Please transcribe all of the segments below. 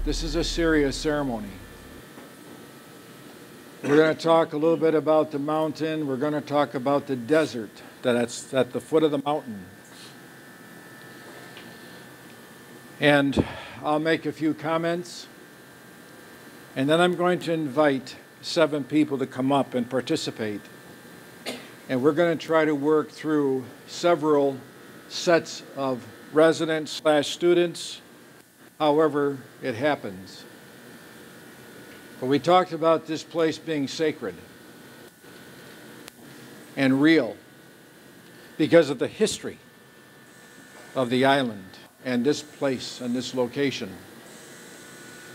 This is a serious ceremony. We're going to talk a little bit about the mountain. We're going to talk about the desert that's at the foot of the mountain. And I'll make a few comments. And then I'm going to invite 7 people to come up and participate. And we're going to try to work through several sets of residents/students, however it happens. But we talked about this place being sacred and real because of the history of the island and this place and this location.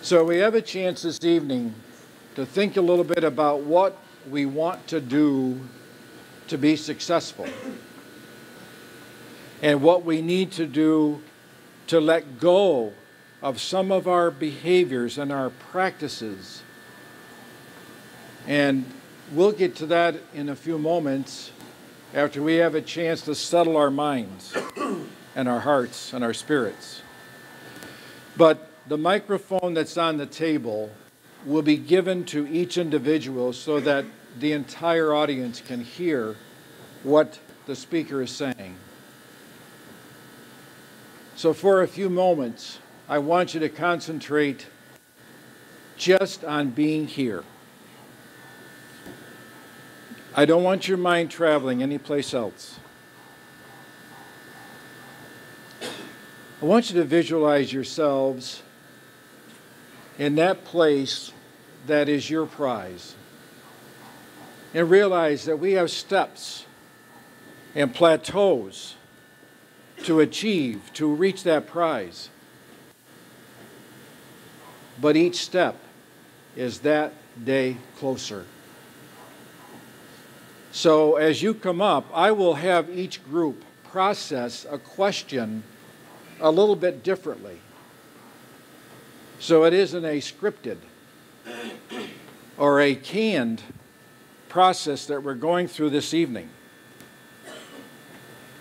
So we have a chance this evening to think a little bit about what we want to do to be successful and what we need to do to let go of some of our behaviors and our practices. And we'll get to that in a few moments after we have a chance to settle our minds and our hearts and our spirits. But the microphone that's on the table will be given to each individual so that the entire audience can hear what the speaker is saying. So for a few moments, I want you to concentrate just on being here. I don't want your mind traveling anyplace else. I want you to visualize yourselves in that place that is your prize. And realize that we have steps and plateaus to achieve, to reach that prize. But each step is that day closer. So as you come up, I will have each group process a question a little bit differently. So it isn't a scripted or a canned process that we're going through this evening.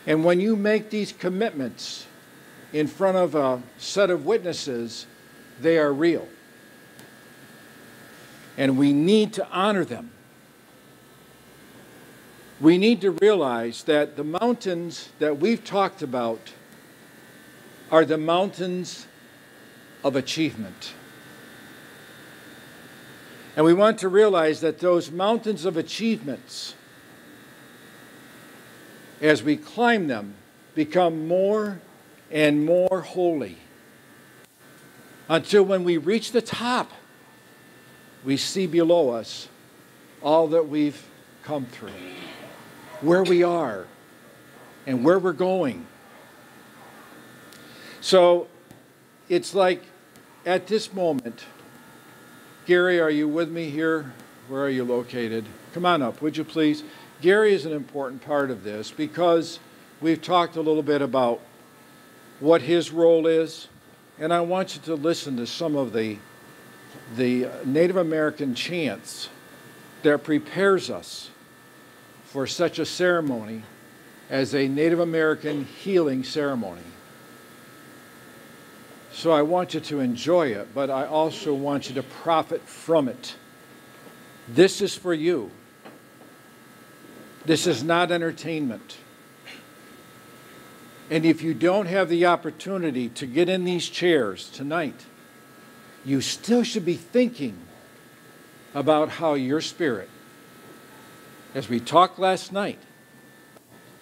And when you make these commitments in front of a set of witnesses, they are real. And we need to honor them. We need to realize that the mountains that we've talked about are the mountains of achievement. And we want to realize that those mountains of achievements, as we climb them, become more and more holy until when we reach the top, we see below us all that we've come through, where we are and where we're going. So it's like at this moment, Gary, are you with me here? Where are you located? Come on up, would you please? Gary is an important part of this because we've talked a little bit about what his role is, and I want you to listen to some of the Native American chants that prepares us for such a ceremony as a Native American healing ceremony. So I want you to enjoy it, but I also want you to profit from it. This is for you. This is not entertainment. And if you don't have the opportunity to get in these chairs tonight, you still should be thinking about how your spirit, as we talked last night,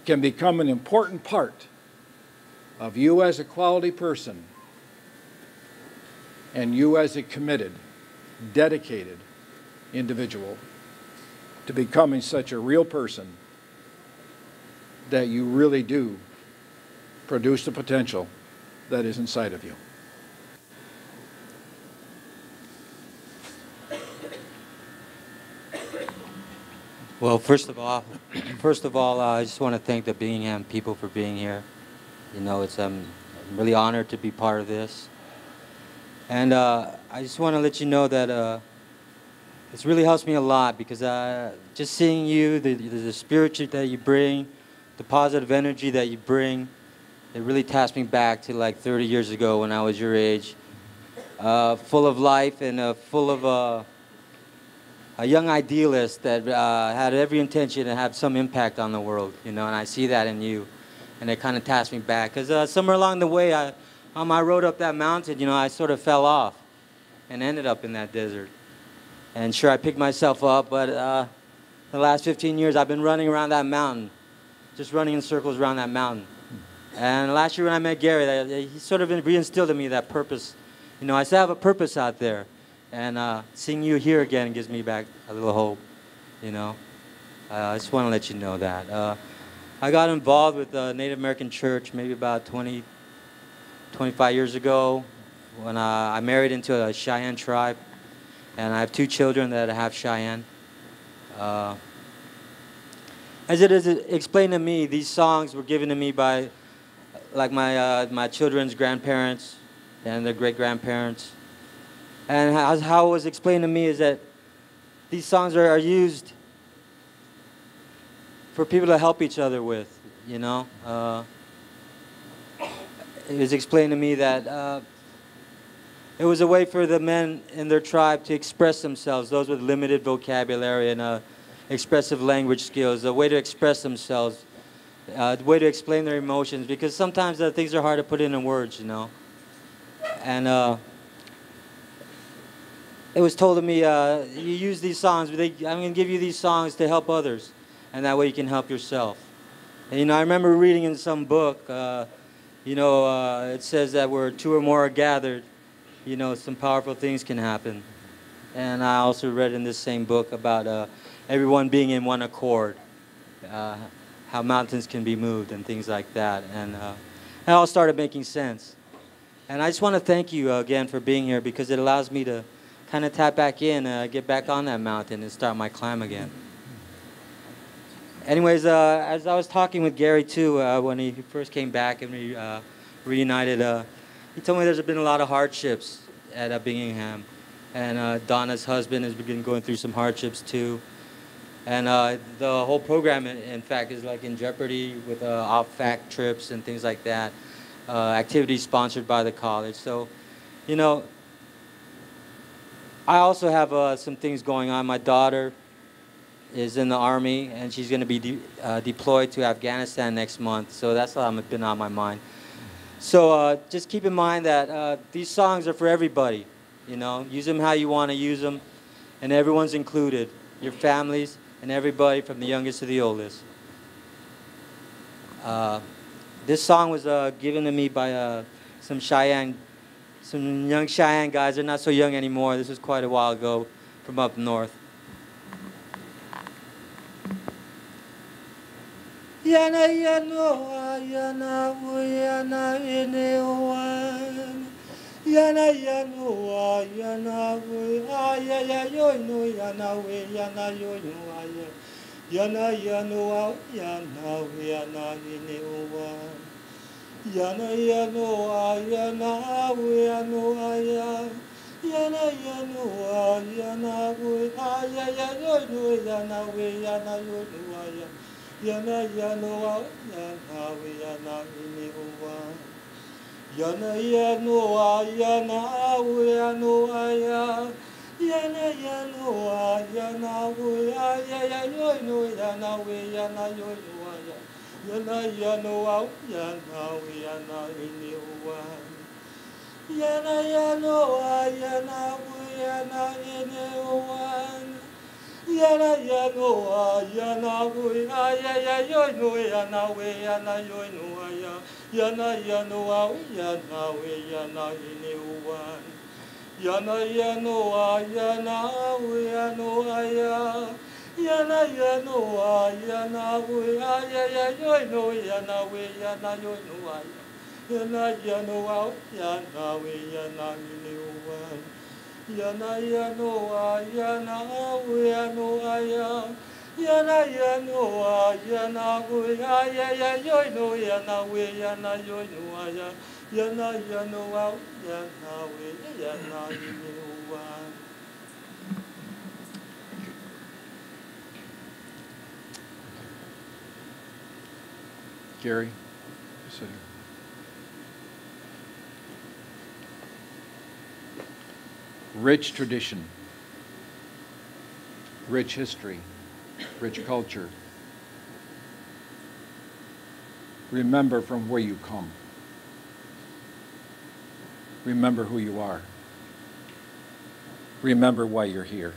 can become an important part of you as a quality person and you as a committed, dedicated individual to becoming such a real person that you really do produce the potential that is inside of you. Well, first of all, I just want to thank the Bingham people for being here. You know, I'm really honored to be part of this. And I just want to let you know that this really helps me a lot because just seeing you, the spirit that you bring, the positive energy that you bring, it really taps me back to like 30 years ago when I was your age. full of life and full of a young idealist that had every intention to have some impact on the world, you know, and I see that in you. And it kind of tasked me back. Because somewhere along the way, on my road up that mountain, you know, I sort of fell off and ended up in that desert. And sure, I picked myself up, but the last 15 years, I've been running around that mountain, just running in circles around that mountain. And last year when I met Gary, he sort of reinstilled in me that purpose. You know, I still have a purpose out there. And seeing you here again gives me back a little hope, you know. I just want to let you know that. I got involved with the Native American church maybe about 25 years ago when I married into a Cheyenne tribe. And I have 2 children that are half Cheyenne. As it is explained to me, these songs were given to me by like my children's grandparents and their great-grandparents. And how it was explained to me is that these songs are used for people to help each other with, you know. It was explained to me that it was a way for the men in their tribe to express themselves, those with limited vocabulary and expressive language skills, a way to express themselves, a way to explain their emotions, because sometimes things are hard to put in words, you know. And it was told to me, you use these songs, I'm going to give you these songs to help others, and that way you can help yourself. And, you know, I remember reading in some book, you know, it says that where 2 or more are gathered, you know, some powerful things can happen. And I also read in this same book about everyone being in one accord, how mountains can be moved and things like that. And it all started making sense. And I just want to thank you again for being here, because it allows me to kind of tap back in, get back on that mountain and start my climb again. Anyways, as I was talking with Gary too, when he first came back and we reunited, he told me there's been a lot of hardships at Bingham. And Donna's husband has been going through some hardships too. And the whole program, in fact, is like in jeopardy with off-fac trips and things like that, activities sponsored by the college. So, you know, I also have some things going on. My daughter is in the Army, and she's going to be deployed to Afghanistan next month. So that's been on my mind. So just keep in mind that these songs are for everybody. You know, use them how you want to use them, and everyone's included, your families and everybody from the youngest to the oldest. This song was given to me by some young Cheyenne guys. They're not so young anymore. This was quite a while ago from up north. Yana yanoa yana yana ineoan. Yana yanoa yana ya yo no yana yo no aya. Yana yanoa yana ineoan. Yana yanoa yana aya. Yana yanoa yana ya yo no yana yo no aya. Yana yanoa yana ineoan. Yana yanoa yana aya. Yana yanoa yana ya yo no yana yo no aya. Yana yanoa yana ineoan. Yana yanoa yana ineoan. Yana yanoa yana ya yo no yana yo no aya. Yana yanoa yana ineoan. Yana yanoa yana aya. Yana yanoa yana ya yo no yana yo no aya. Yana yanoa yana ineoan. Yana yanoa yana aya. Yana yanoa yana ya yo no yana yo no aya. Yana yanoa yana ineoan. Gary, sit here. rich tradition, rich history, rich culture. Remember from where you come. Remember who you are. Remember why you're here.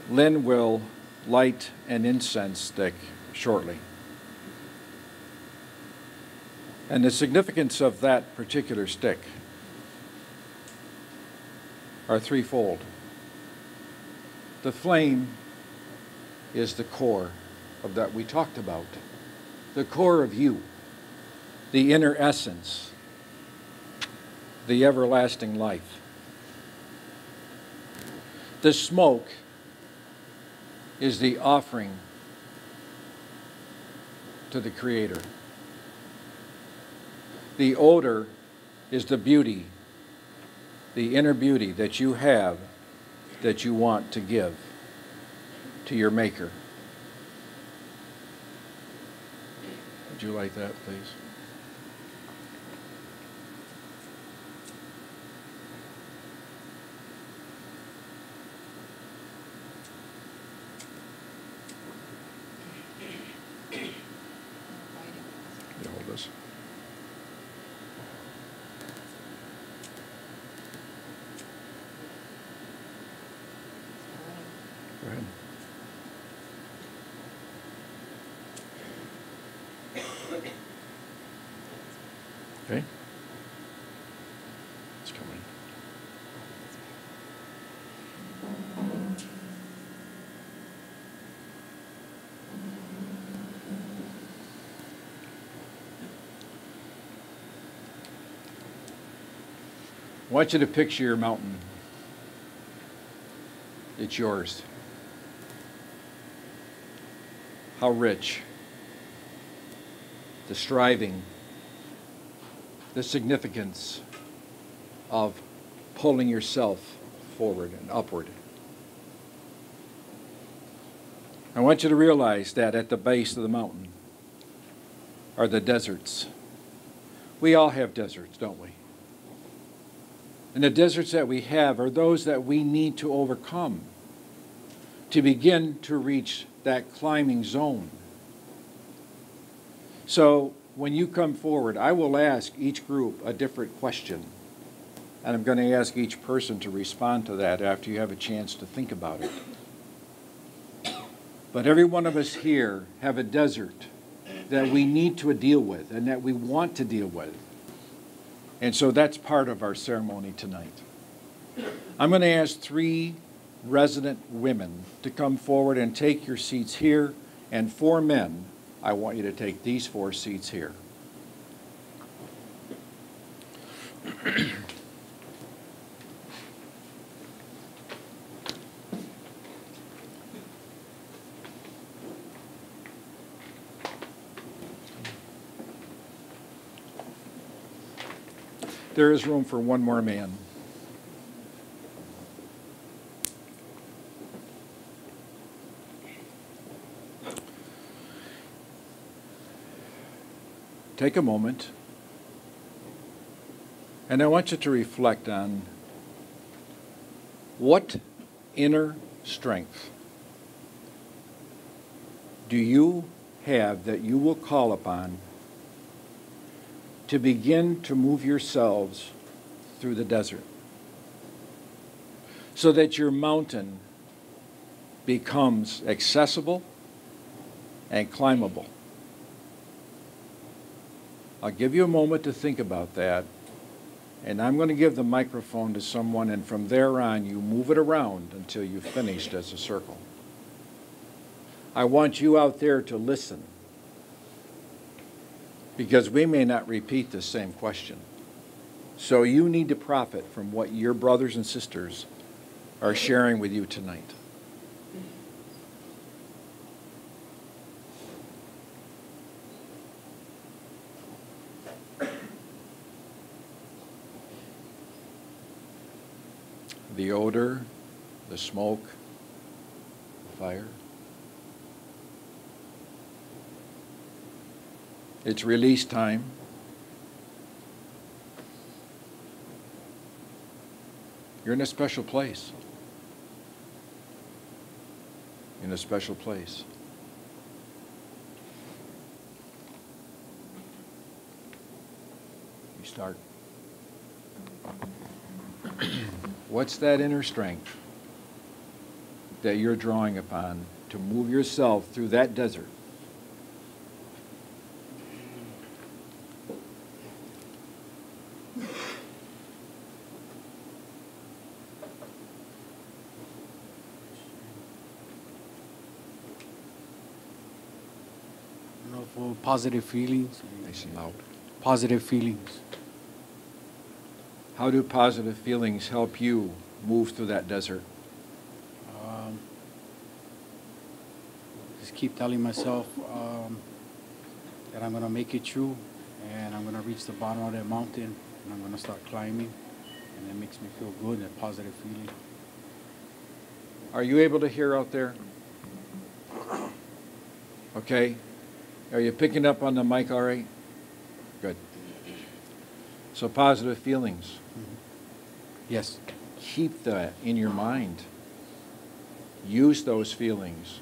Lynn will light an incense stick shortly. And the significance of that particular stick are threefold. The flame is the core of that we talked about, the core of you, the inner essence, the everlasting life. The smoke is the offering to the Creator. The odor is the beauty, the inner beauty that you have that you want to give to your Maker. Would you like that, please? You hold this. Go ahead. Okay. It's coming. I want you to picture your mountain. It's yours. How rich. The striving, the significance of pulling yourself forward and upward. I want you to realize that at the base of the mountain are the deserts. We all have deserts, don't we? And the deserts that we have are those that we need to overcome to begin to reach that climbing zone. So when you come forward, I will ask each group a different question. And I'm going to ask each person to respond to that after you have a chance to think about it. But every one of us here have a desert that we need to deal with and that we want to deal with. And so that's part of our ceremony tonight. I'm going to ask 3 resident women to come forward and take your seats here, and 4 men, I want you to take these 4 seats here. There is room for 1 more man. Take a moment, and I want you to reflect on what inner strength do you have that you will call upon to begin to move yourselves through the desert so that your mountain becomes accessible and climbable. I'll give you a moment to think about that, and I'm going to give the microphone to someone, and from there on you move it around until you've finished as a circle. I want you out there to listen, because we may not repeat the same question. So you need to profit from what your brothers and sisters are sharing with you tonight. The odor, the smoke, the fire. It's release time. You're in a special place. In a special place. You start. What's that inner strength that you're drawing upon to move yourself through that desert? For positive feelings. Nice and loud. Positive feelings. How do positive feelings help you move through that desert? Just keep telling myself that I'm going to make it through, and I'm going to reach the bottom of that mountain, and I'm going to start climbing, and that makes me feel good, a positive feeling. Are you able to hear out there? Okay. Are you picking up on the mic all right? Good. So positive feelings. Mm-hmm. Yes. Keep that in your mind. Use those feelings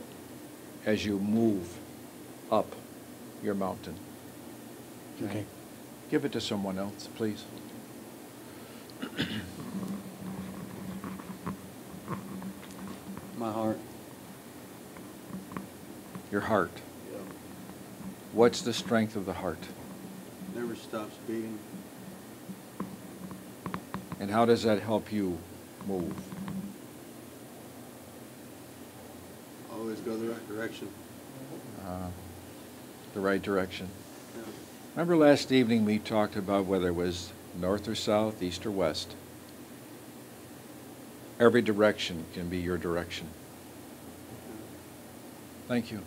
as you move up your mountain. Okay. Give it to someone else, please. My heart. Your heart. Yeah. What's the strength of the heart? Never stops beating. And how does that help you move? Always go the right direction. The right direction. Yeah. Remember last evening we talked about whether it was north or south, east or west. Every direction can be your direction. Thank you.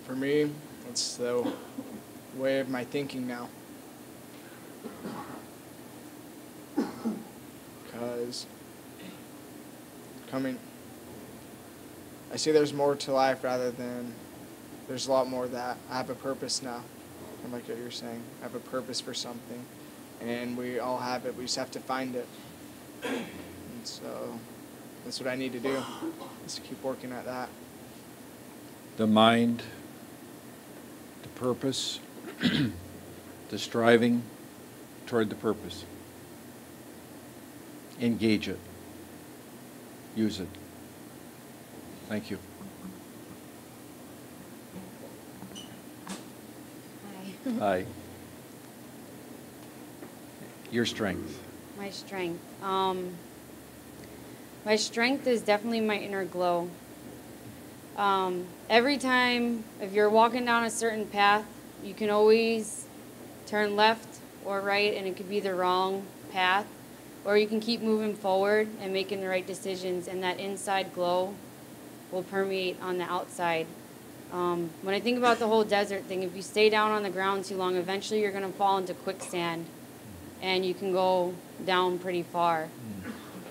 For me, it's the way of my thinking now. Because I see there's more to life rather than there's a lot more that I have a purpose now. And like what you're saying, I have a purpose for something, and we all have it. We just have to find it. And so that's what I need to do, is to keep working at that. The mind, the purpose, the striving toward the purpose. Engage it. Use it. Thank you. Hi. Hi. Your strength. My strength. My strength is definitely my inner glow. Every time, if you're walking down a certain path, you can always turn left or right, and it could be the wrong path, or you can keep moving forward and making the right decisions, and that inside glow will permeate on the outside. When I think about the whole desert thing, if you stay down on the ground too long, eventually you're going to fall into quicksand, and you can go down pretty far.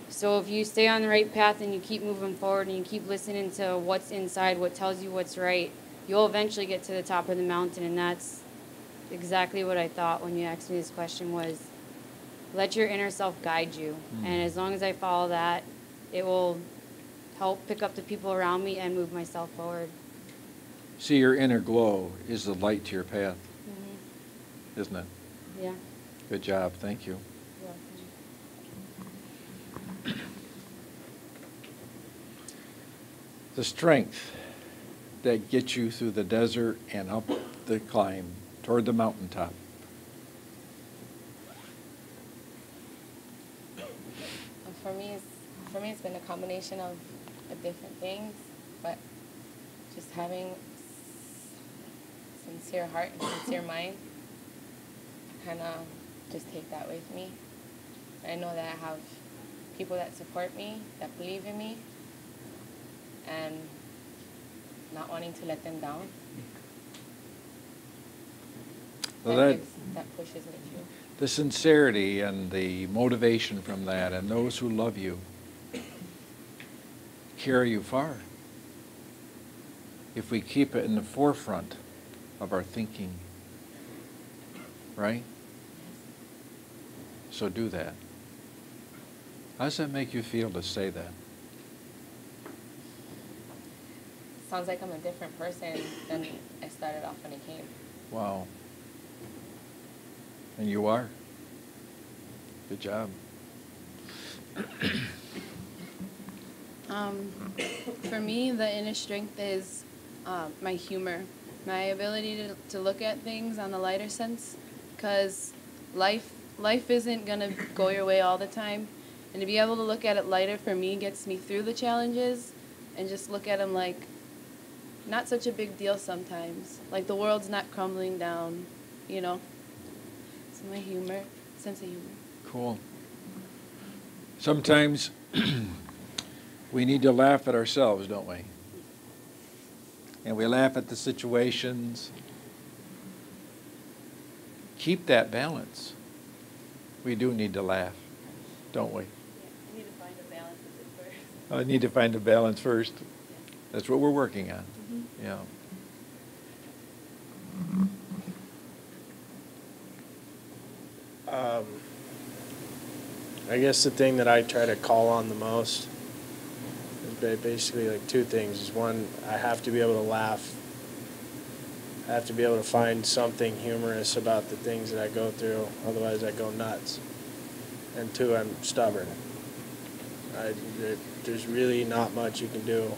So if you stay on the right path and you keep moving forward and you keep listening to what's inside, what tells you what's right, you'll eventually get to the top of the mountain. And that's exactly what I thought when you asked me this question, was let your inner self guide you. And as long as I follow that, it will help pick up the people around me and move myself forward. See, your inner glow is the light to your path, isn't it? Yeah. Good job. Thank you. You're welcome. The strength that gets you through the desert and up the climb toward the mountaintop. For me, it's been a combination of different things, but just having sincere heart and sincere mind, I kind of just take that with me. I know that I have people that support me, that believe in me, and not wanting to let them down. Well, that pushes me through. The sincerity and the motivation from that, and those who love you, carry you far. If we keep it in the forefront of our thinking, right? So do that. How does that make you feel to say that? Sounds like I'm a different person than I started off when I came. Wow. And you are. Good job. For me, the inner strength is my humor, my ability to look at things on the lighter sense, because life isn't going to go your way all the time. And to be able to look at it lighter, for me, gets me through the challenges and just look at them like not such a big deal sometimes. Like the world's not crumbling down, you know. So my humor, sense of humor. Cool. Sometimes we need to laugh at ourselves, don't we? And we laugh at the situations. Keep that balance. We do need to laugh, don't we? Yeah, you need to find a balance with it first. I need to find a balance first. Yeah. That's what we're working on. Mm-hmm. Yeah. I guess the thing that I try to call on the most is basically like two things. Is one, I have to be able to laugh. I have to be able to find something humorous about the things that I go through. Otherwise, I go nuts. And two, I'm stubborn. There's really not much you can do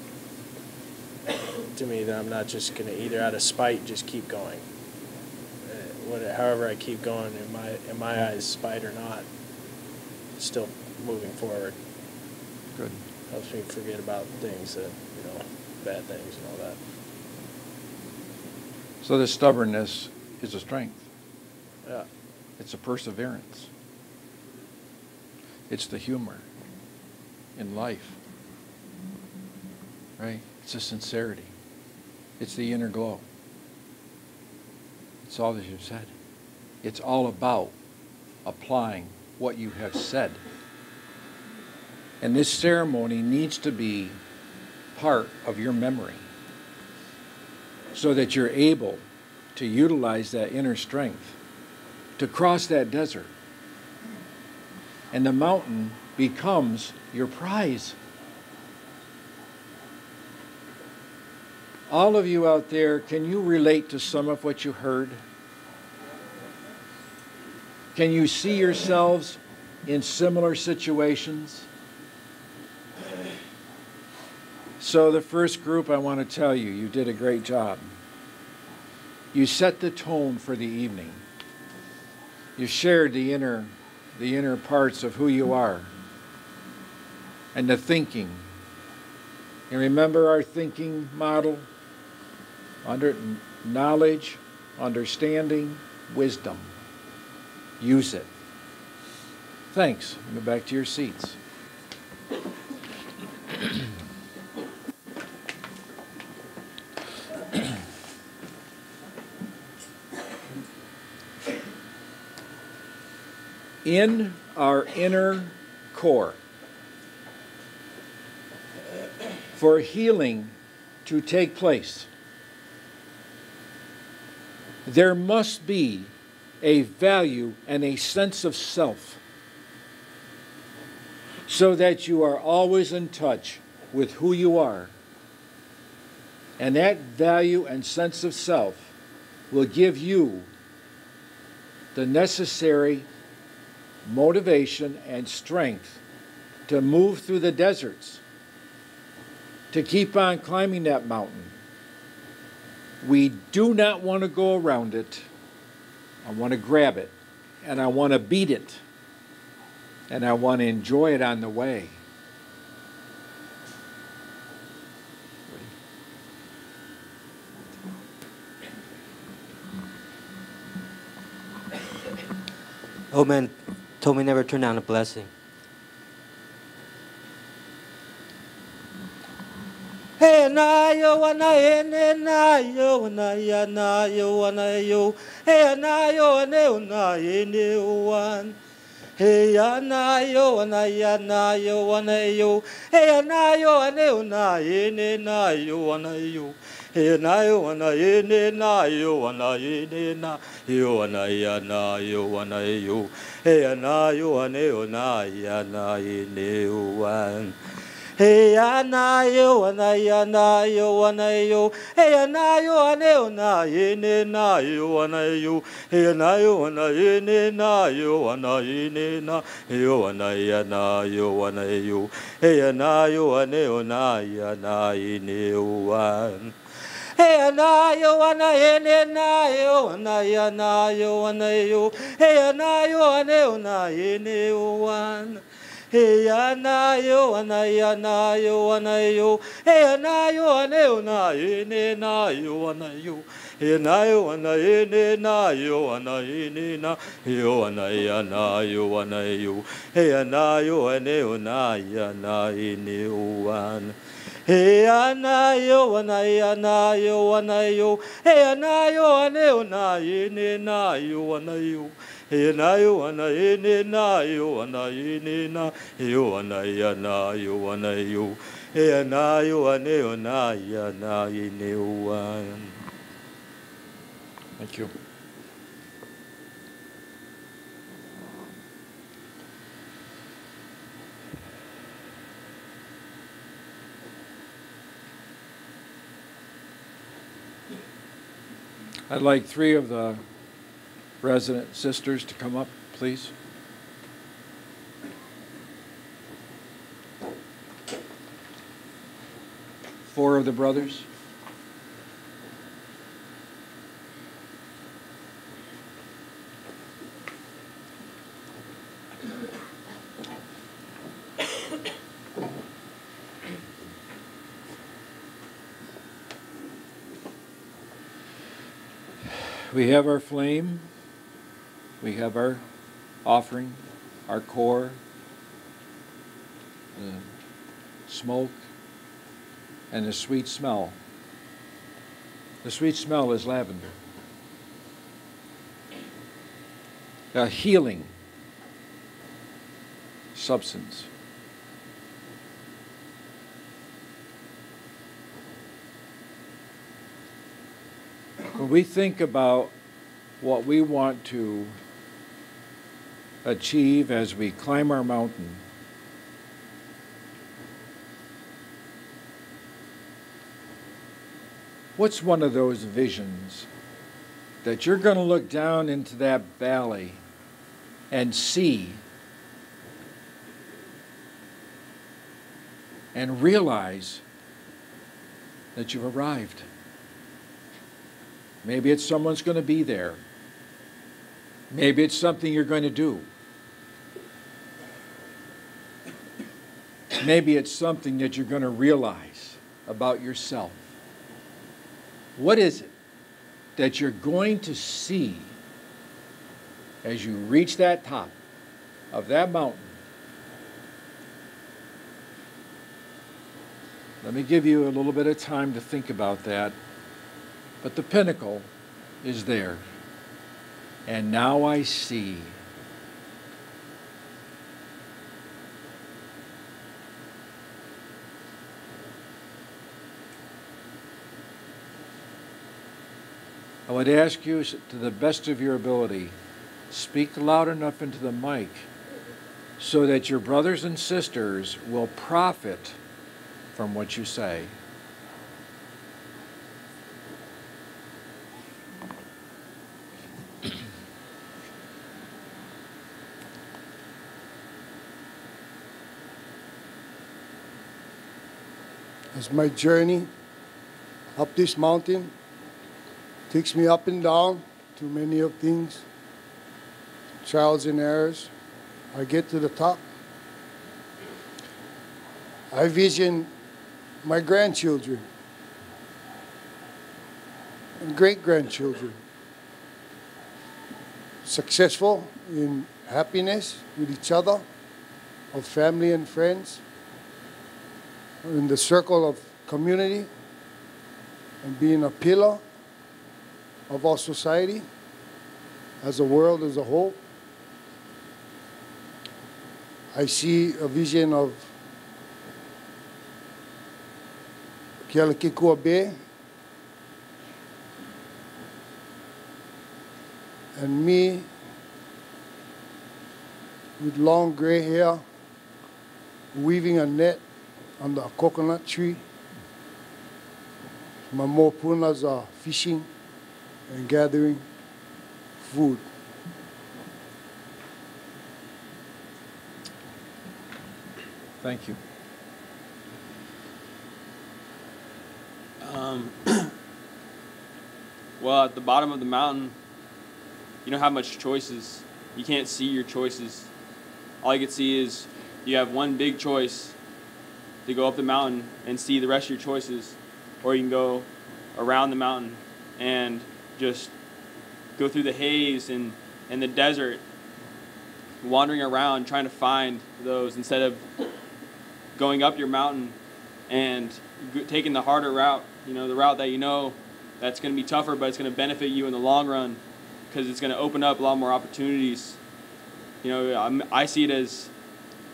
to me that I'm not just going to, either out of spite, just keep going. However I keep going, in my eyes, spite or not, still moving forward. Good. Helps me forget about things that, bad things and all that. So the stubbornness is a strength. Yeah. It's a perseverance. It's the humor in life. Right? It's a sincerity. It's the inner glow. It's all that you've said. It's all about applying what you have said. And this ceremony needs to be part of your memory so that you're able to utilize that inner strength to cross that desert. And the mountain becomes your prize. All of you out there, can you relate to some of what you heard? Can you see yourselves in similar situations? So the first group, I want to tell you, you did a great job. You set the tone for the evening. You shared the inner parts of who you are and the thinking. And remember our thinking model? Under knowledge, understanding, wisdom. Use it. Thanks. Go back to your seats. In our inner core, for healing to take place, there must be a value and a sense of self so that you are always in touch with who you are. And that value and sense of self will give you the necessary motivation and strength to move through the deserts, to keep on climbing that mountain. We do not want to go around it. I want to grab it, and I want to beat it, and I want to enjoy it on the way. Old man told me never turn down a blessing. Hey na yo wana ene na yo wana ya na yo wana yo hey na yo ene una ene one Hey anayo anayo anayo. Hey anayo anayo anayo anayo anayo. Hey anayo anayo anayo anayo anayo anayo. Hey anayo anayo anayo. Hey anayo anayo anayo. Hey anayo anayo anayo anayo. Hey anayo anayo anayo anayo. Hey anayo anayo anayo. Hey anayo anayo anayo. Hey anayo anayo anayo. Hey anayo anayo anayo. Hey anayo anayo anayo. Hey anayo anayo anayo. Hey anayo anayo anayo. Hey anayo anayo anayo. Hey anayo anayo anayo. Hey anayo anayo anayo. Yo anayo anayo. Hey anayo anayo. Thank you. I'd like 3 of the resident sisters to come up, please. Four of the brothers. We have our flame, we have our offering, our core, the smoke, and the sweet smell. The sweet smell is lavender. A healing substance. When we think about what we want to achieve as we climb our mountain, what's one of those visions that you're going to look down into that valley and see and realize that you've arrived? Maybe it's someone's going to be there. Maybe it's something you're going to do. Maybe it's something that you're going to realize about yourself. What is it that you're going to see as you reach that top of that mountain? Let me give you a little bit of time to think about that. But the pinnacle is there. And now I see. I would ask you, to the best of your ability, speak loud enough into the mic so that your brothers and sisters will profit from what you say. As my journey up this mountain takes me up and down to many of things, trials and errors, I get to the top. I vision my grandchildren and great-grandchildren successful in happiness with each other, of family and friends, in the circle of community, and being a pillar of our society as a world as a whole. I see a vision of Kealakekua Bay and me with long gray hair weaving a net under a coconut tree. My mopunas are fishing and gathering food. Thank you. Well, at the bottom of the mountain, you don't have much choices. You can't see your choices. All you can see is you have one big choice to go up the mountain and see the rest of your choices, or you can go around the mountain and just go through the haze and the desert, wandering around trying to find those instead of going up your mountain and taking the harder route, the route that that's going to be tougher, but it's going to benefit you in the long run because it's going to open up a lot more opportunities. I see it as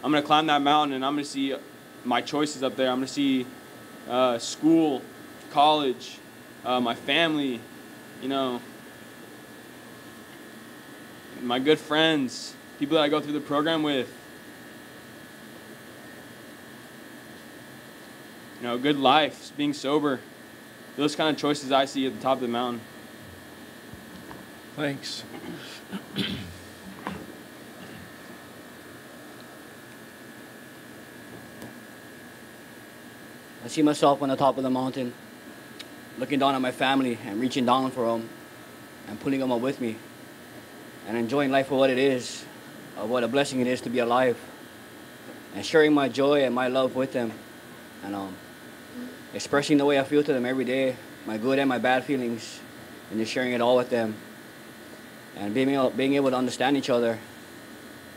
I'm going to climb that mountain and I'm going to see my choices up there. I'm going to see school, college, my family, my good friends, people that I go through the program with. Good life, being sober. Those kind of choices I see at the top of the mountain. Thanks. I see myself on the top of the mountain, looking down at my family and reaching down for them and pulling them up with me and enjoying life for what it is, what a blessing it is to be alive, and sharing my joy and my love with them, and expressing the way I feel to them every day, my good and my bad feelings, and just sharing it all with them, and being able to understand each other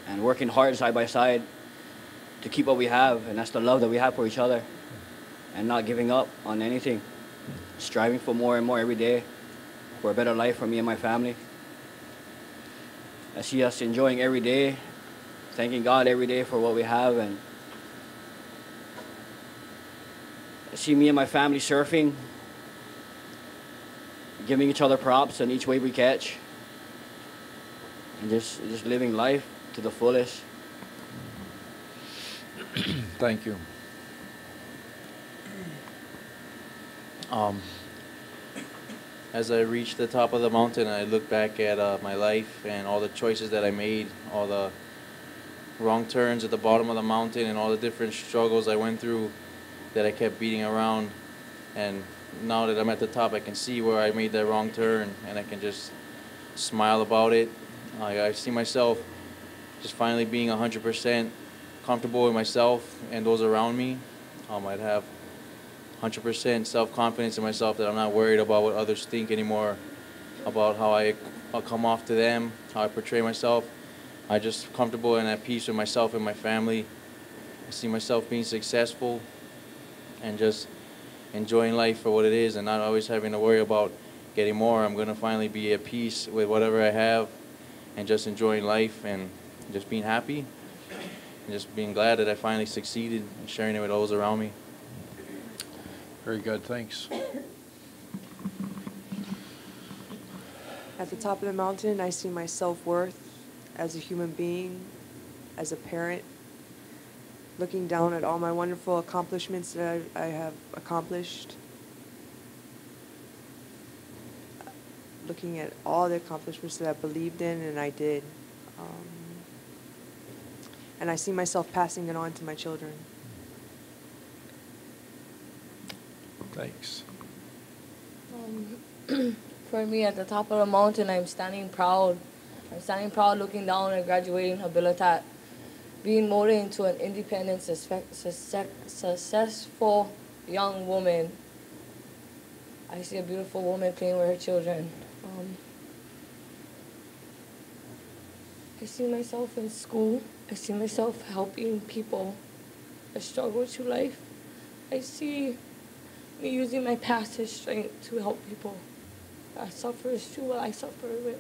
and working hard side by side to keep what we have, and that's the love that we have for each other, and not giving up on anything, striving for more and more every day for a better life for me and my family. I see us enjoying every day, thanking God every day for what we have, and I see me and my family surfing, giving each other props on each wave we catch, and just living life to the fullest. Thank you. As I reach the top of the mountain, I look back at my life and all the choices that I made, all the wrong turns at the bottom of the mountain, and all the different struggles I went through that I kept beating around. And now that I'm at the top, I can see where I made that wrong turn, and I can just smile about it. I see myself just finally being 100% comfortable with myself and those around me. I'd have 100% self-confidence in myself that I'm not worried about what others think anymore, about how I'll come off to them, how I portray myself. I'm just comfortable and at peace with myself and my family. I see myself being successful and just enjoying life for what it is and not always having to worry about getting more. I'm going to finally be at peace with whatever I have and just enjoying life and just being happy and just being glad that I finally succeeded and sharing it with those around me. Very good, thanks. At the top of the mountain, I see my self-worth as a human being, as a parent, looking down at all my wonderful accomplishments that I have accomplished, looking at all the accomplishments that I believed in and I did. And I see myself passing it on to my children. Thanks. For me, at the top of the mountain, I'm standing proud. I'm standing proud looking down at graduating Habilitat, being molded into an independent, successful young woman. I see a beautiful woman playing with her children. I see myself in school. I see myself helping people that struggle through life. I see me using my past as strength to help people that suffer through what I suffer with.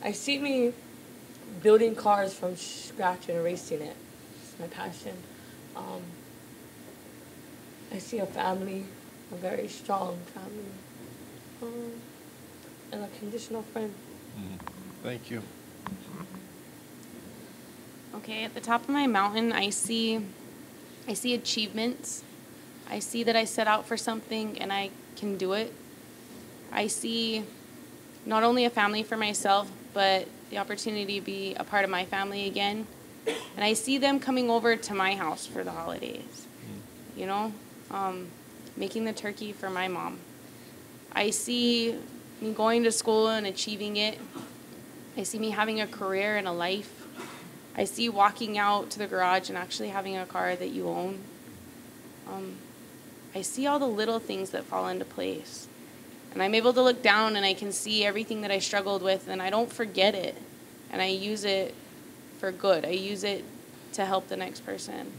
I see me building cars from scratch and racing it. It's my passion. I see a family, a very strong family, and a conditional friend. Thank you. Okay, at the top of my mountain, I see achievements. I see that I set out for something and I can do it. I see not only a family for myself, but the opportunity to be a part of my family again. And I see them coming over to my house for the holidays, you know, making the turkey for my mom. I see me going to school and achieving it. I see me having a career and a life. I see walking out to the garage and actually having a car that you own. I see all the little things that fall into place. And I'm able to look down and I can see everything that I struggled with, and I don't forget it. And I use it for good. I use it to help the next person.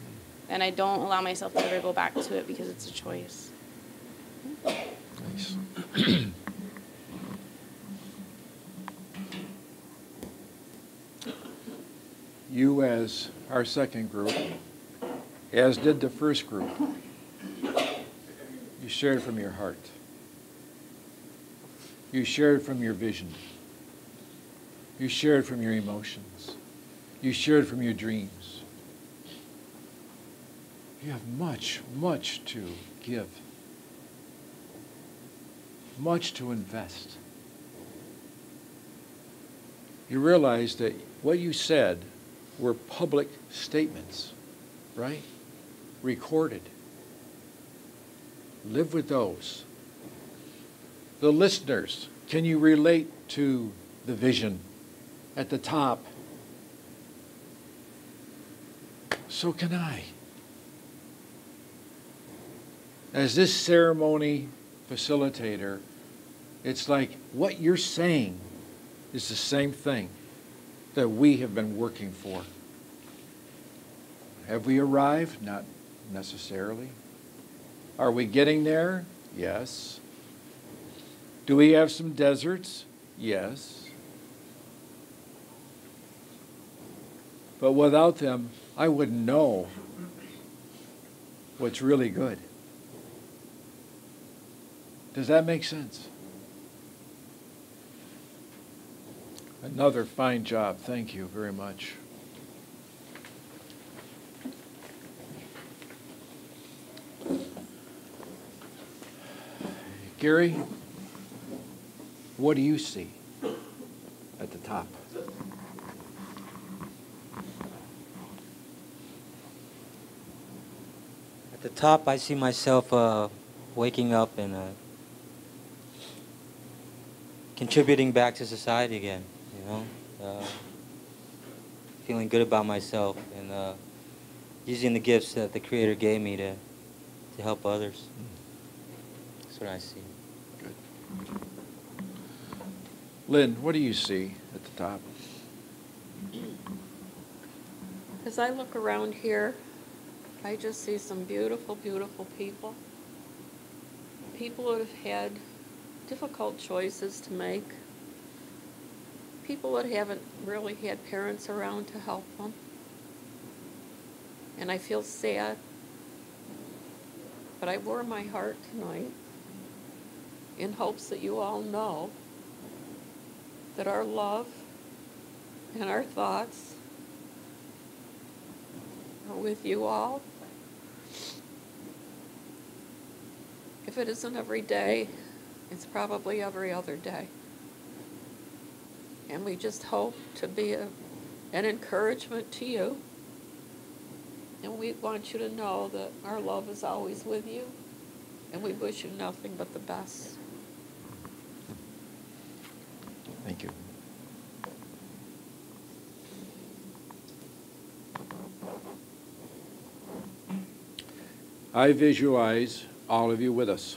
And I don't allow myself to ever go back to it because it's a choice. Nice. You, as our second group, as did the first group, you shared from your heart. You shared from your vision. You shared from your emotions. You shared from your dreams. You have much, much to give, much to invest. You realize that what you said were public statements, right? Recorded. Live with those. The listeners, can you relate to the vision at the top? So can I. As this ceremony facilitator, it's like what you're saying is the same thing that we have been working for. Have we arrived? Not necessarily. Are we getting there? Yes. Do we have some deserts? Yes. But without them, I wouldn't know what's really good. Does that make sense? Another fine job. Thank you very much. Gary, what do you see at the top? At the top, I see myself waking up and contributing back to society again, you know? Feeling good about myself and using the gifts that the Creator gave me to help others. That's what I see. Good. Lynn, what do you see at the top? As I look around here, I just see some beautiful, beautiful people. People that have had difficult choices to make. People that haven't really had parents around to help them. And I feel sad. But I wore my heart tonight in hopes that you all know that our love and our thoughts are with you all. If it isn't every day, it's probably every other day. And we just hope to be an encouragement to you. And we want you to know that our love is always with you. And we wish you nothing but the best. Thank you. I visualize all of you with us.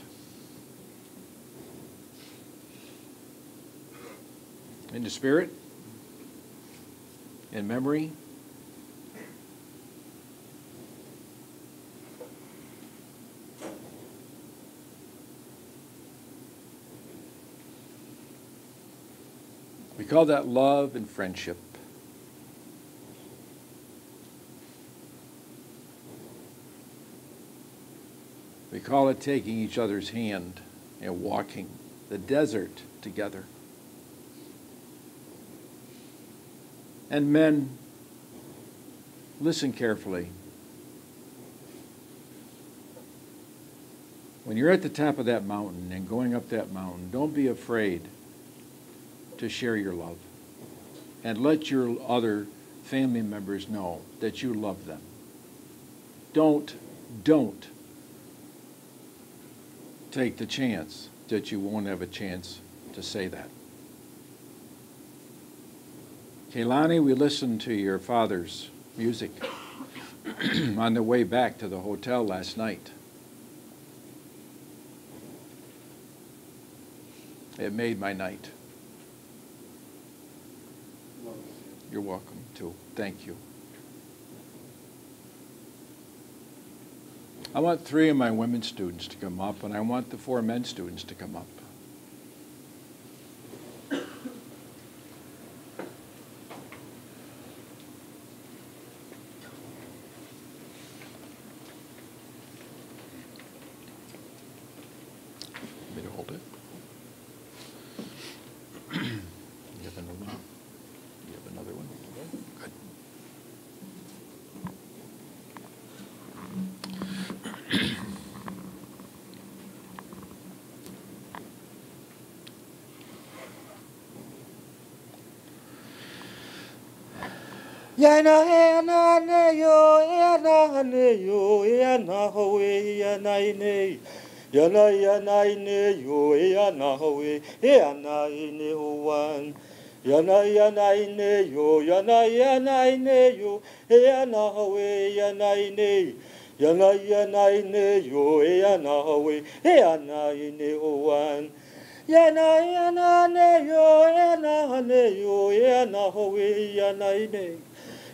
In the spirit, in memory, we call that love and friendship. We call it taking each other's hand and walking the desert together. And men, listen carefully. When you're at the top of that mountain and going up that mountain, don't be afraid to share your love. And let your other family members know that you love them. Don't take the chance that you won't have a chance to say that. Keilani, we listened to your father's music on the way back to the hotel last night. It made my night. You're welcome too. Thank you. I want 3 of my women students to come up, and I want the 4 men students to come up. Want me to hold it? You have another one? You have another one? Good. Yana yana ne yo yana ne yo yana howe yana ne yana yana ne yo yana howe yana ne one yana yana ne yo yana yana ne yo yana howe yana ne yana yana ne yo yana howe yana ne one yana yana ne yo yana ne yo yana howe yana ne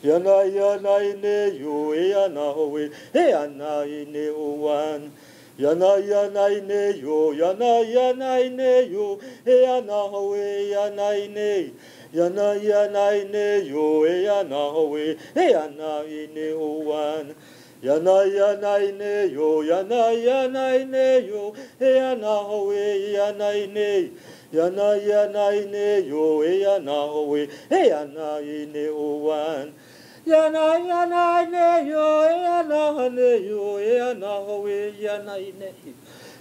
Yana yana ne yo yana howe yana ne one yana yana ne yo yana yana ne yo yana howe yana ne yana yana ne yo yana howe yana ne one yana yana ne yo yana yana ne yo yana howe yana ne yana yana ne yo yana howe yana ne one Yana yana ne yo yana ne yo yana howe yana ne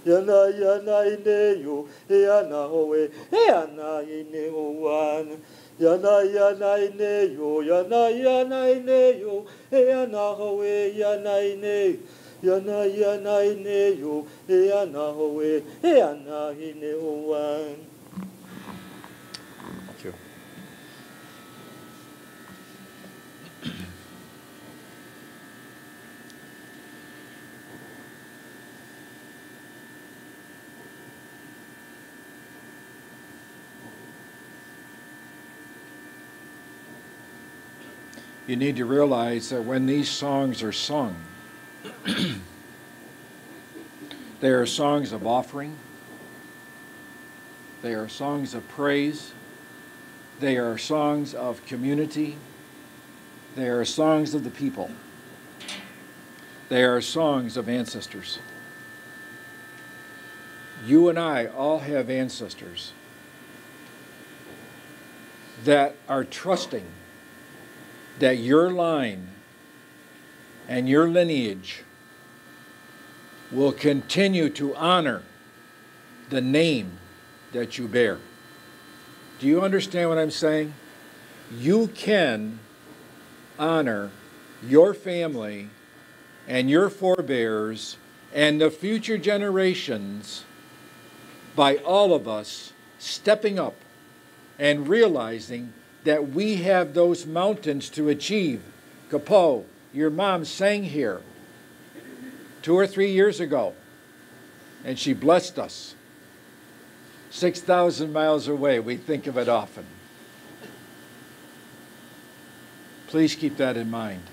yana yana ne yo yana howe yana ne one yana yana ne yo yana yana ne yo yana howe yana ne yana yana ne yo yana howe yana ne one. Thank you. You need to realize that when these songs are sung, they are songs of offering, they are songs of praise, they are songs of community, they are songs of the people, they are songs of ancestors. You and I all have ancestors that are trusting that your line and your lineage will continue to honor the name that you bear. Do you understand what I'm saying? You can honor your family and your forebears and the future generations by all of us stepping up and realizing that we have those mountains to achieve. Kapo, your mom sang here 2 or 3 years ago, and she blessed us. 6,000 miles away, we think of it often. Please keep that in mind.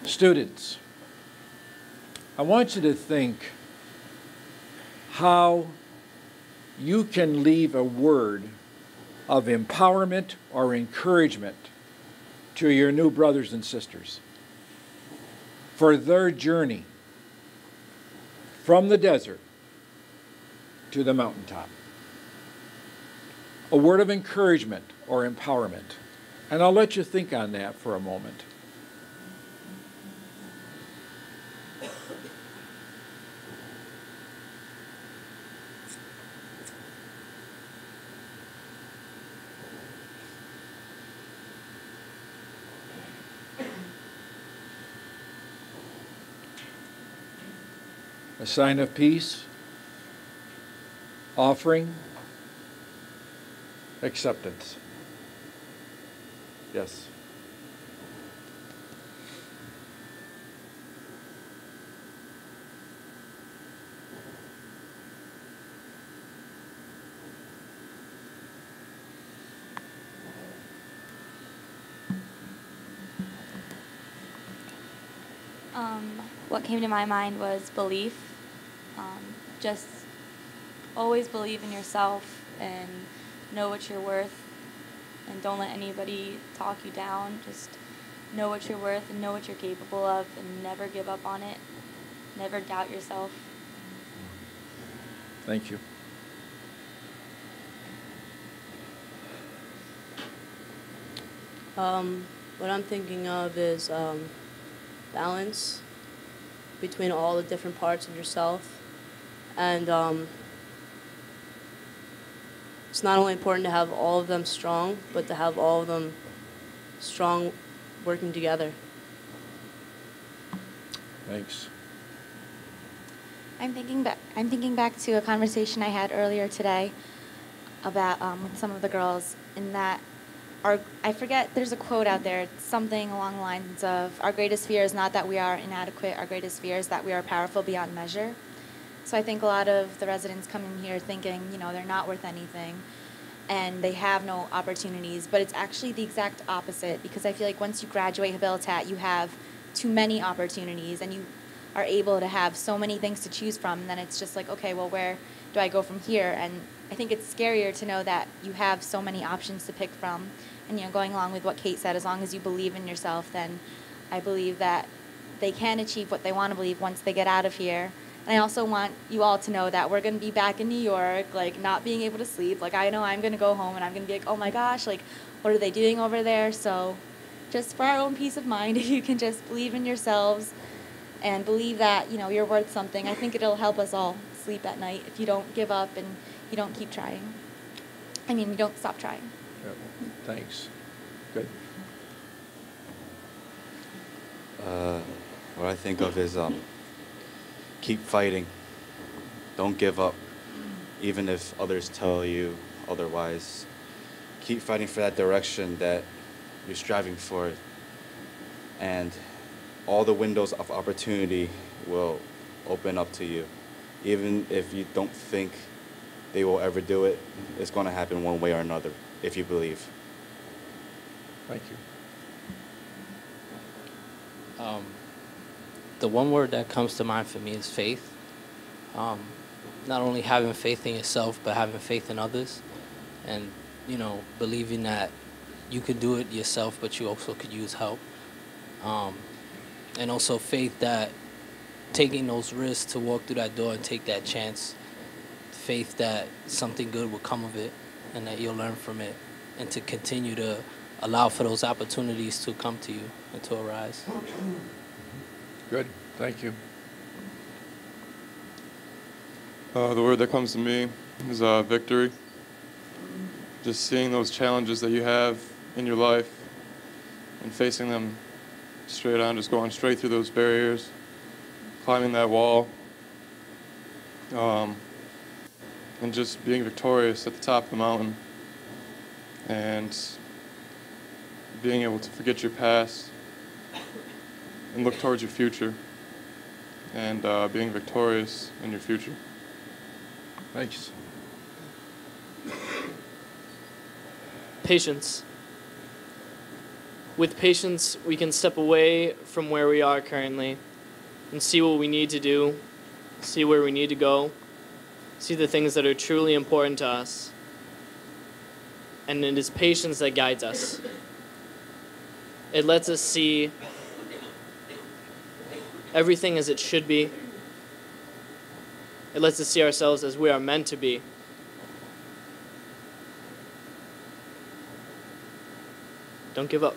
Students, I want you to think how you can leave a word of empowerment or encouragement to your new brothers and sisters for their journey from the desert to the mountaintop. A word of encouragement or empowerment. And I'll let you think on that for a moment. A sign of peace, offering, acceptance. Yes. What came to my mind was belief. Just always believe in yourself and know what you're worth, and don't let anybody talk you down. Just know what you're worth and know what you're capable of, and never give up on it. Never doubt yourself. Thank you. What I'm thinking of is balance between all the different parts of yourself. And it's not only important to have all of them strong, but to have all of them strong working together. Thanks. I'm thinking back to a conversation I had earlier today about with some of the girls, in that I forget, there's a quote out there, something along the lines of, our greatest fear is not that we are inadequate, our greatest fear is that we are powerful beyond measure. So I think a lot of the residents come in here thinking, you know, they're not worth anything and they have no opportunities, but it's actually the exact opposite, because I feel like once you graduate Habilitat, you have too many opportunities and you are able to have so many things to choose from, and then it's just like, okay, well, where do I go from here? And I think it's scarier to know that you have so many options to pick from. And, you know, going along with what Kate said, as long as you believe in yourself, then I believe that they can achieve what they want to believe once they get out of here. And I also want you all to know that we're going to be back in New York, like, not being able to sleep. Like, I know I'm going to go home and I'm going to be like, oh my gosh, like, what are they doing over there? So just for our own peace of mind, if you can just believe in yourselves and believe that, you know, you're worth something, I think it'll help us all sleep at night if you don't give up and you don't keep trying. I mean, you don't stop trying. Yeah. Thanks. Good. What I think of is keep fighting. Don't give up, even if others tell you otherwise. Keep fighting for that direction that you're striving for, and all the windows of opportunity will open up to you. Even if you don't think they will ever do it, it's going to happen one way or another if you believe. Thank you. The one word that comes to mind for me is faith. Not only having faith in yourself, but having faith in others, and, you know, believing that you could do it yourself, but you also could use help. And also faith that taking those risks to walk through that door and take that chance, faith that something good will come of it and that you'll learn from it, and to continue to allow for those opportunities to come to you and to arise. Good. Thank you. The word that comes to me is victory. Just seeing those challenges that you have in your life and facing them straight on, just going straight through those barriers, climbing that wall, and just being victorious at the top of the mountain, and being able to forget your past and look towards your future, and being victorious in your future. Thanks. Patience. With patience, we can step away from where we are currently and see what we need to do, see where we need to go, see the things that are truly important to us. And it is patience that guides us. It lets us see everything as it should be, It lets us see ourselves as we are meant to be. Don't give up.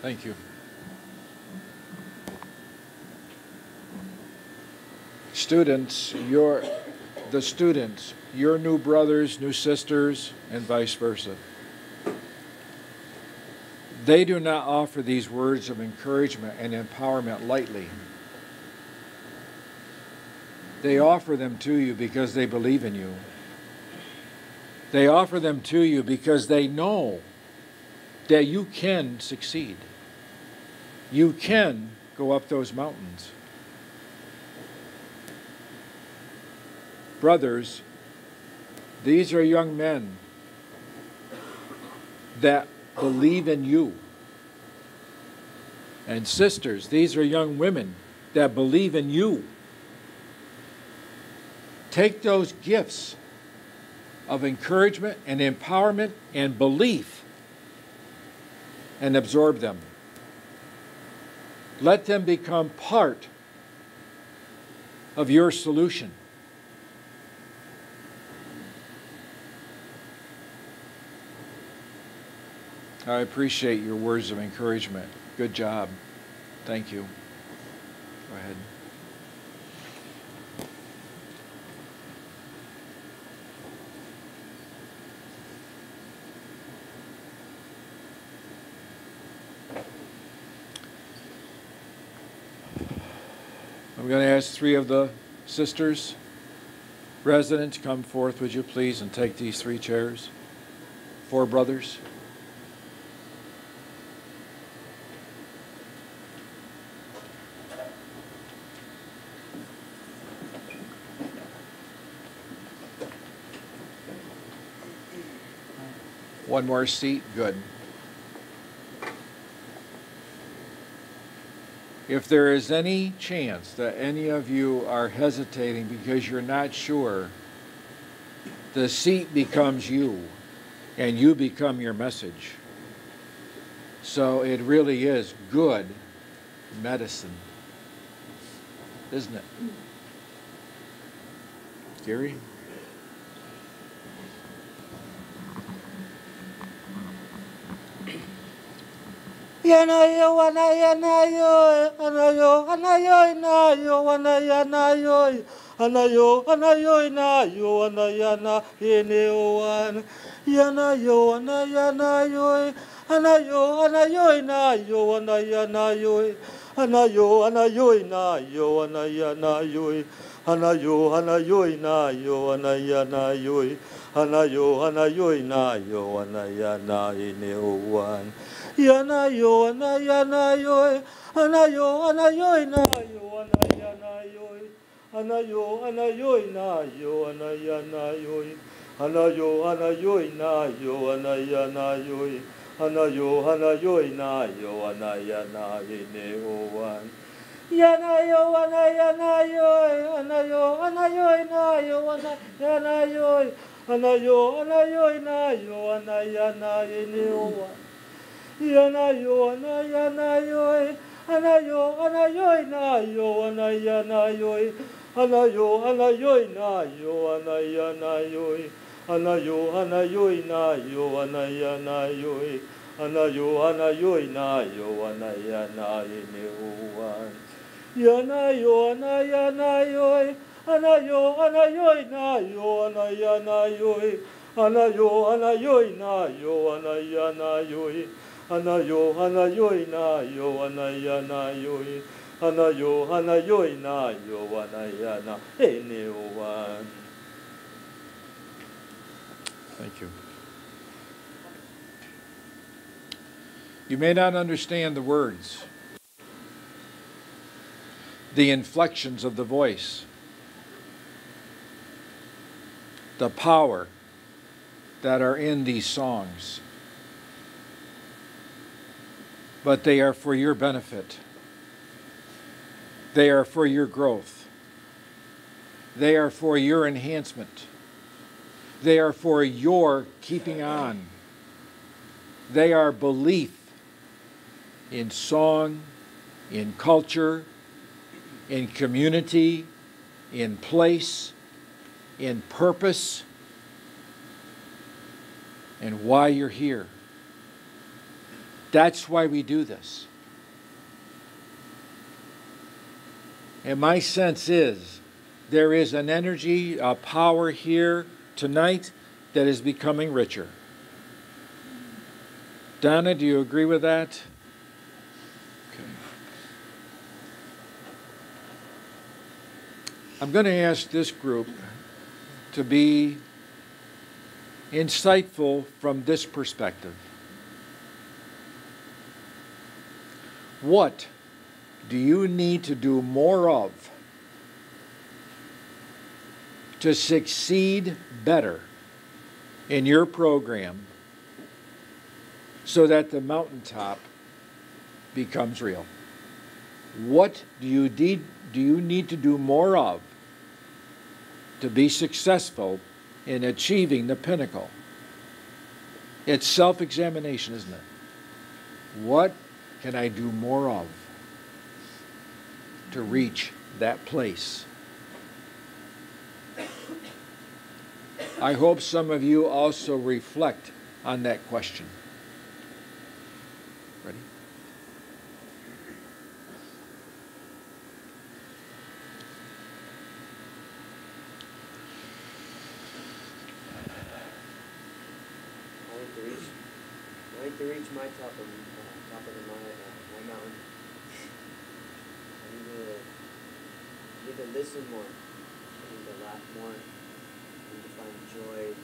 Thank you. Students, your new brothers, new sisters, and vice versa. They do not offer these words of encouragement and empowerment lightly. They offer them to you because they believe in you. They offer them to you because they know that you can succeed. You can go up those mountains. Brothers, these are young men that believe in you. And sisters, these are young women that believe in you. Take those gifts of encouragement and empowerment and belief and absorb them. Let them become part of your solution. I appreciate your words of encouragement. Good job. Thank you. Go ahead. I'm going to ask 3 of the sisters, residents, come forth, would you please, and take these 3 chairs. 4 brothers. One more seat, good. If there is any chance that any of you are hesitating because you're not sure, the seat becomes you, and you become your message. So it really is good medicine, isn't it? Gary? Yanayo, anayanayo, anayo, anayo, nayo, anayanayo, anayo, anayo, nayo, anayana, eneoan. Yanayo, anayanayo, anayo, anayo, nayo, anayanayo, anayo, anayo, nayo, anayanayo, anayo, anayo, nayo, anayanayo, anayo, anayo, nayo, anayana, eneoan. Yanayo, anayanayo, anayo, anayo, nayo, anayanayo, anayo, anayo, nayo, anayanayo, anayo, anayo, nayo, anayanayo, anayo, anayo, nayo, anayanayo, neoan. Yanayo, anayanayo, anayo, anayo, nayo, anayanayo, anayo, anayo, nayo, anayanayo, neoan. Yanayo, anayanayo, anayo, anayo, nayo, anayanayo, anayo, anayo, nayo, anayanayo, anayo, anayo, nayo, anayanayo, anayo, anayo, nayo, anayanayo, neuan. Yanayo, anayanayo, anayo, anayo, nayo, anayanayo, anayo, anayo, nayo, anayanayo, anayo, anayo, nayo, anayanayo, anayo, anayo, nayo, anayana, eneoan. Thank you. You may not understand the words, the inflections of the voice, the power that are in these songs, but they are for your benefit. They are for your growth. They are for your enhancement. They are for your keeping on. They are belief in song, in culture, in community, in place, in purpose, and why you're here. That's why we do this. And my sense is there is an energy, a power here tonight that is becoming richer. Donna, do you agree with that? Okay. I'm going to ask this group to be insightful from this perspective. What do you need to do more of to succeed better in your program so that the mountaintop becomes real? What do you need to do more of to be successful in achieving the pinnacle? It's self-examination, isn't it? What can I do more of to reach that place? I hope some of you also reflect on that question. Ready? I like to reach my top of my mountain. I need to listen more. I need to laugh more. I need to find joy in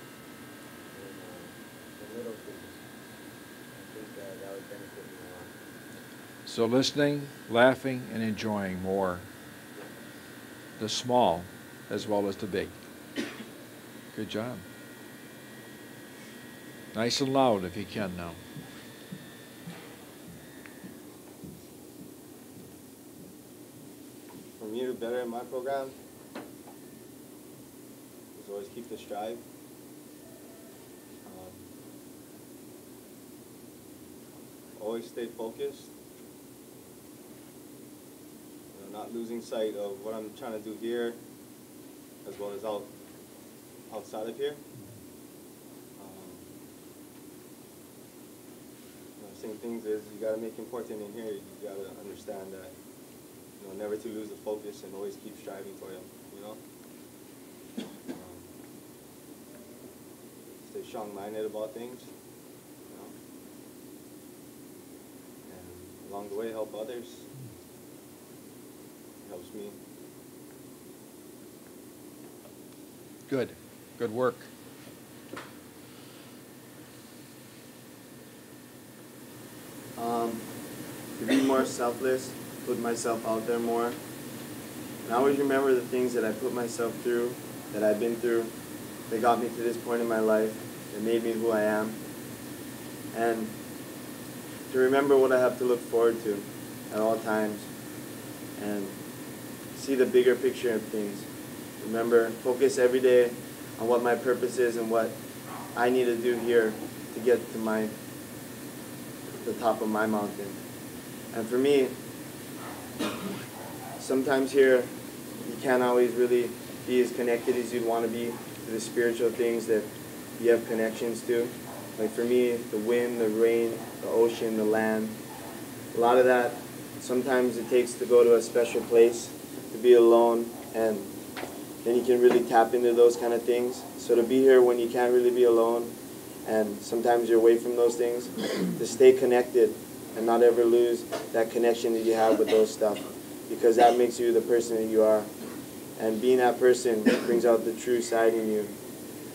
the little things. I think that would benefit me a lot. So listening, laughing, and enjoying more the small as well as the big. Good job. Nice and loud if you can now. For me to do better in my program is always keep the strive. Always stay focused. Not losing sight of what I'm trying to do here as well as outside of here. Same things is you got to make important in here. You got to understand that, never to lose the focus and always keep striving for it, Stay strong-minded about things, and along the way help others. It helps me. Good. Good work. To be more selfless, put myself out there more. And I always remember the things that I put myself through, that I've been through, that got me to this point in my life, that made me who I am. And to remember what I have to look forward to at all times, and see the bigger picture of things. Remember, focus every day on what my purpose is and what I need to do here to get to the top of my mountain. And for me, sometimes here you can't always really be as connected as you'd want to be to the spiritual things that you have connections to. Like for me, the wind, the rain, the ocean, the land, a lot of that, sometimes it takes to go to a special place, to be alone, and then you can really tap into those kind of things. So to be here when you can't really be alone, and sometimes you're away from those things, to stay connected and not ever lose that connection that you have with those stuff, because that makes you the person that you are. And being that person brings out the true side in you.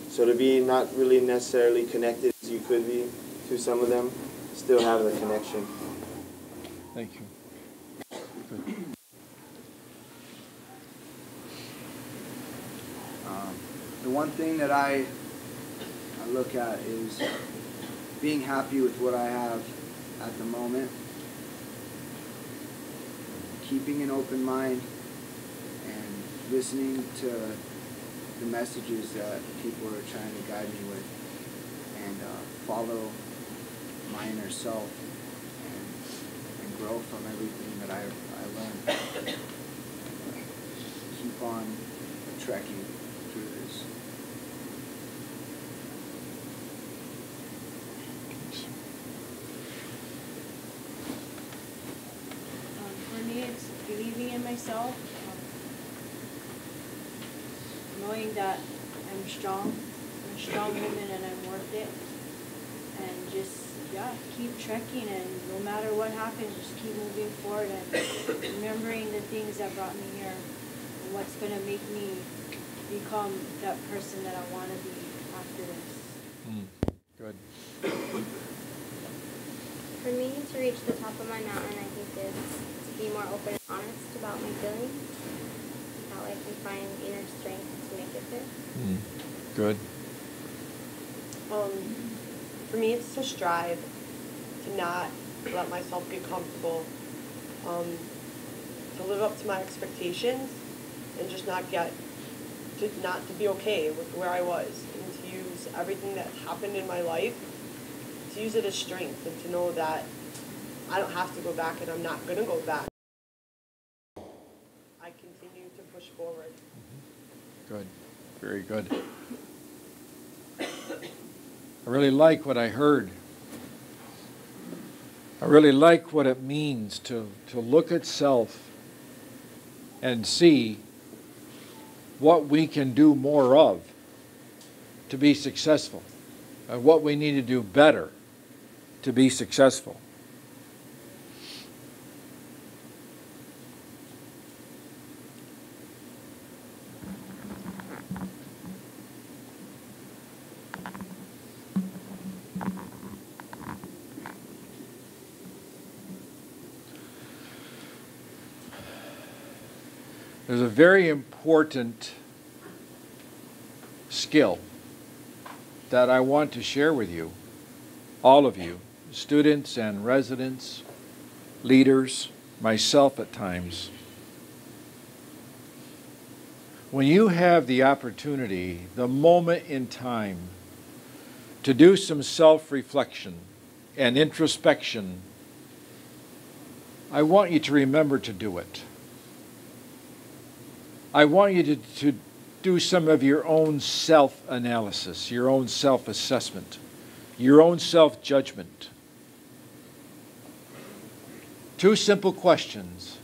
So to be not really necessarily connected as you could be to some of them, still have the connection. Thank you. Good. The one thing that I look at is being happy with what I have at the moment, keeping an open mind, and listening to the messages that people are trying to guide me with, and follow my inner self and grow from everything that I learned. keep on trekking through this. For me, it's believing in myself, knowing that I'm strong. I'm a strong woman and I'm worth it. And just, yeah, keep trekking, and no matter what happens, just keep moving forward and remembering the things that brought me here and what's going to make me become that person that I want to be after this. Good. For me, to reach the top of my mountain, I think it's to be more open and honest about my feelings. How I can find inner strength to make it there. Good. For me, it's to strive, to not let myself get comfortable, to live up to my expectations, and just not to be okay with where I was, and to use everything that happened in my life, to use it as strength, and to know that I don't have to go back, and I'm not going to go back. I continue to push forward. Good. Very good. I really like what I heard. I really like what it means to look at self and see what we can do more of to be successful, and what we need to do better to be successful. There's a very important skill that I want to share with you, all of you, students and residents, leaders, myself at times. When you have the opportunity, the moment in time, to do some self-reflection and introspection, I want you to remember to do it. I want you to do some of your own self-analysis, your own self-assessment, your own self-judgment. 2 simple questions.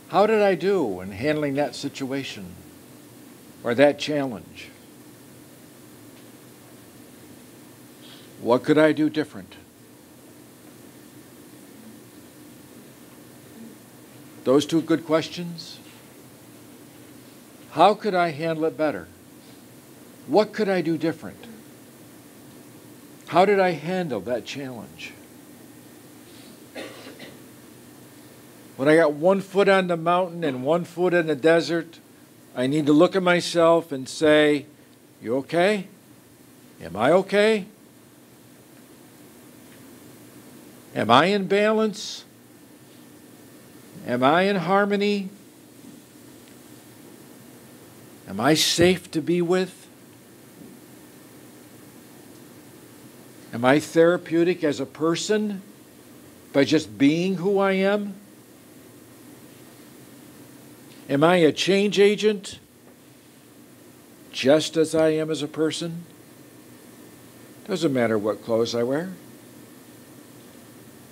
How did I do in handling that situation or that challenge? What could I do different? Those 2 good questions. How could I handle it better? What could I do different? How did I handle that challenge? When I got 1 foot on the mountain and 1 foot in the desert, I need to look at myself and say, you okay? Am I okay? Am I in balance? Am I in harmony? Am I safe to be with? Am I therapeutic as a person by just being who I am? Am I a change agent just as I am as a person? Doesn't matter what clothes I wear,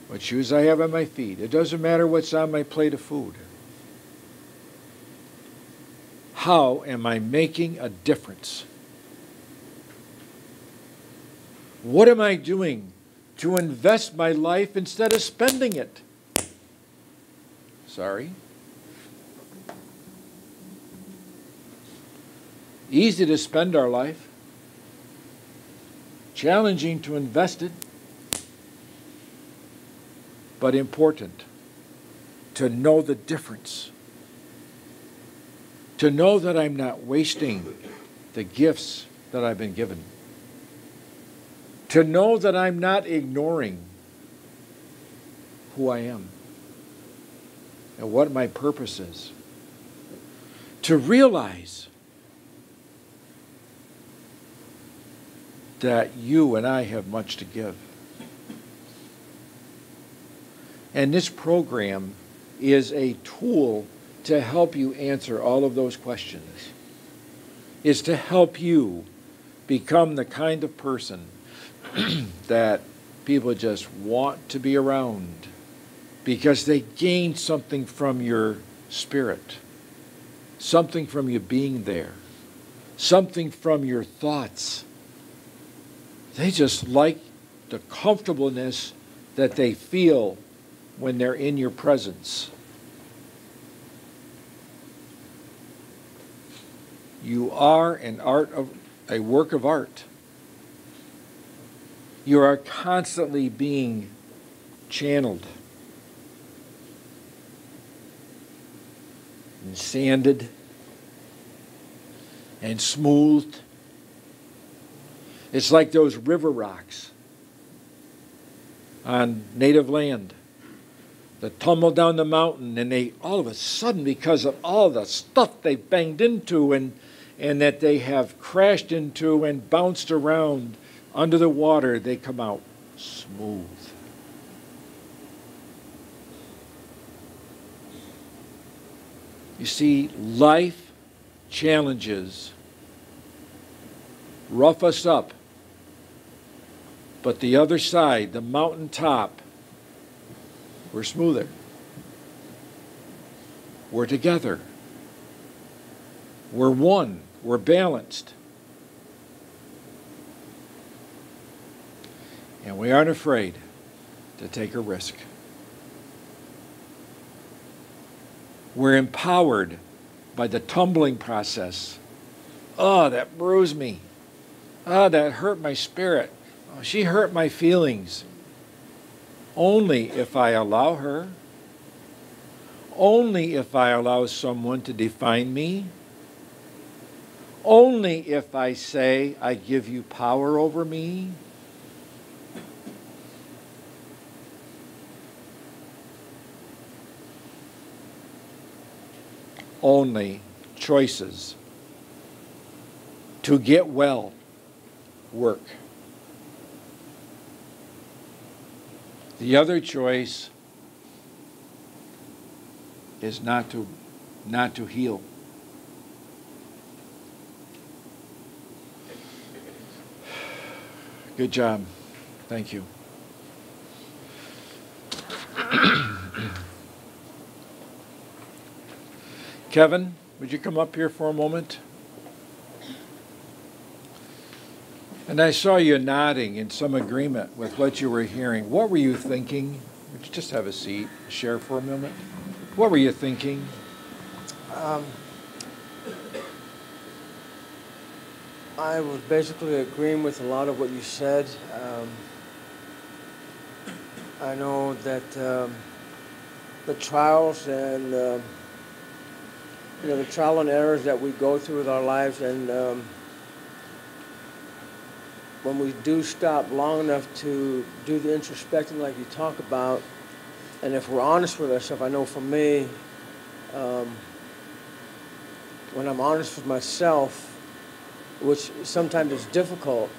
what shoes I have on my feet. It doesn't matter what's on my plate of food. How am I making a difference? What am I doing to invest my life instead of spending it? Sorry. Easy to spend our life. Challenging to invest it. But important to know the difference. To know that I'm not wasting the gifts that I've been given. To know that I'm not ignoring who I am and what my purpose is. To realize that you and I have much to give. And this program is a tool to help you answer all of those questions. It's to help you become the kind of person that people just want to be around because they gain something from your spirit, something from you being there, something from your thoughts. They just like the comfortableness that they feel when they're in your presence. You are a work of art. You are constantly being channeled and sanded and smoothed. It's like those river rocks on native land that tumble down the mountain, and they all of a sudden, because of all the stuff they've banged into and that they have crashed into and bounced around under the water, they come out smooth. You see, life challenges rough us up, but the other side, the mountaintop, we're smoother. We're together. We're one. We're balanced. And we aren't afraid to take a risk. We're empowered by the tumbling process. Oh, that bruised me. Oh, that hurt my spirit. Oh, she hurt my feelings. Only if I allow her. Only if I allow someone to define me. Only if I say, I give you power over me. Only choices to get well work. The other choice is not to heal. Good job. Thank you. Kevin, would you come up here for a moment? And I saw you nodding in some agreement with what you were hearing. What were you thinking? Would you just have a seat, share for a moment? What were you thinking? I was basically agreeing with a lot of what you said. I know that the trials and the trial and errors that we go through with our lives, and when we do stop long enough to do the introspecting like you talk about, and if we're honest with ourselves, I know for me, when I'm honest with myself, which sometimes is difficult,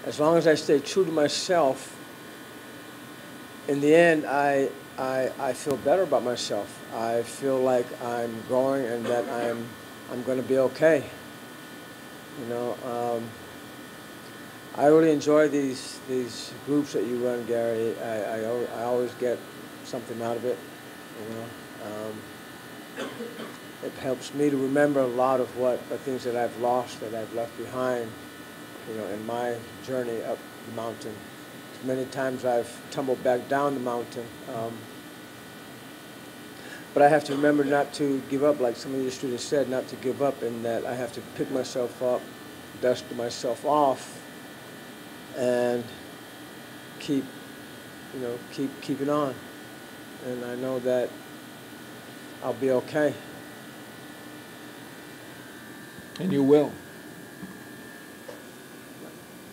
as long as I stay true to myself, in the end, I feel better about myself. I feel like I'm growing and that I'm going to be okay. You know, I really enjoy these groups that you run, Gary. I always get something out of it. You know, it helps me to remember a lot of the things that I've lost, that I've left behind. You know, in my journey up the mountain. Many times I've tumbled back down the mountain. But I have to remember not to give up, like some of your students said, not to give up, and that I have to pick myself up, dust myself off, and keep it on. And I know that I'll be okay. And you will.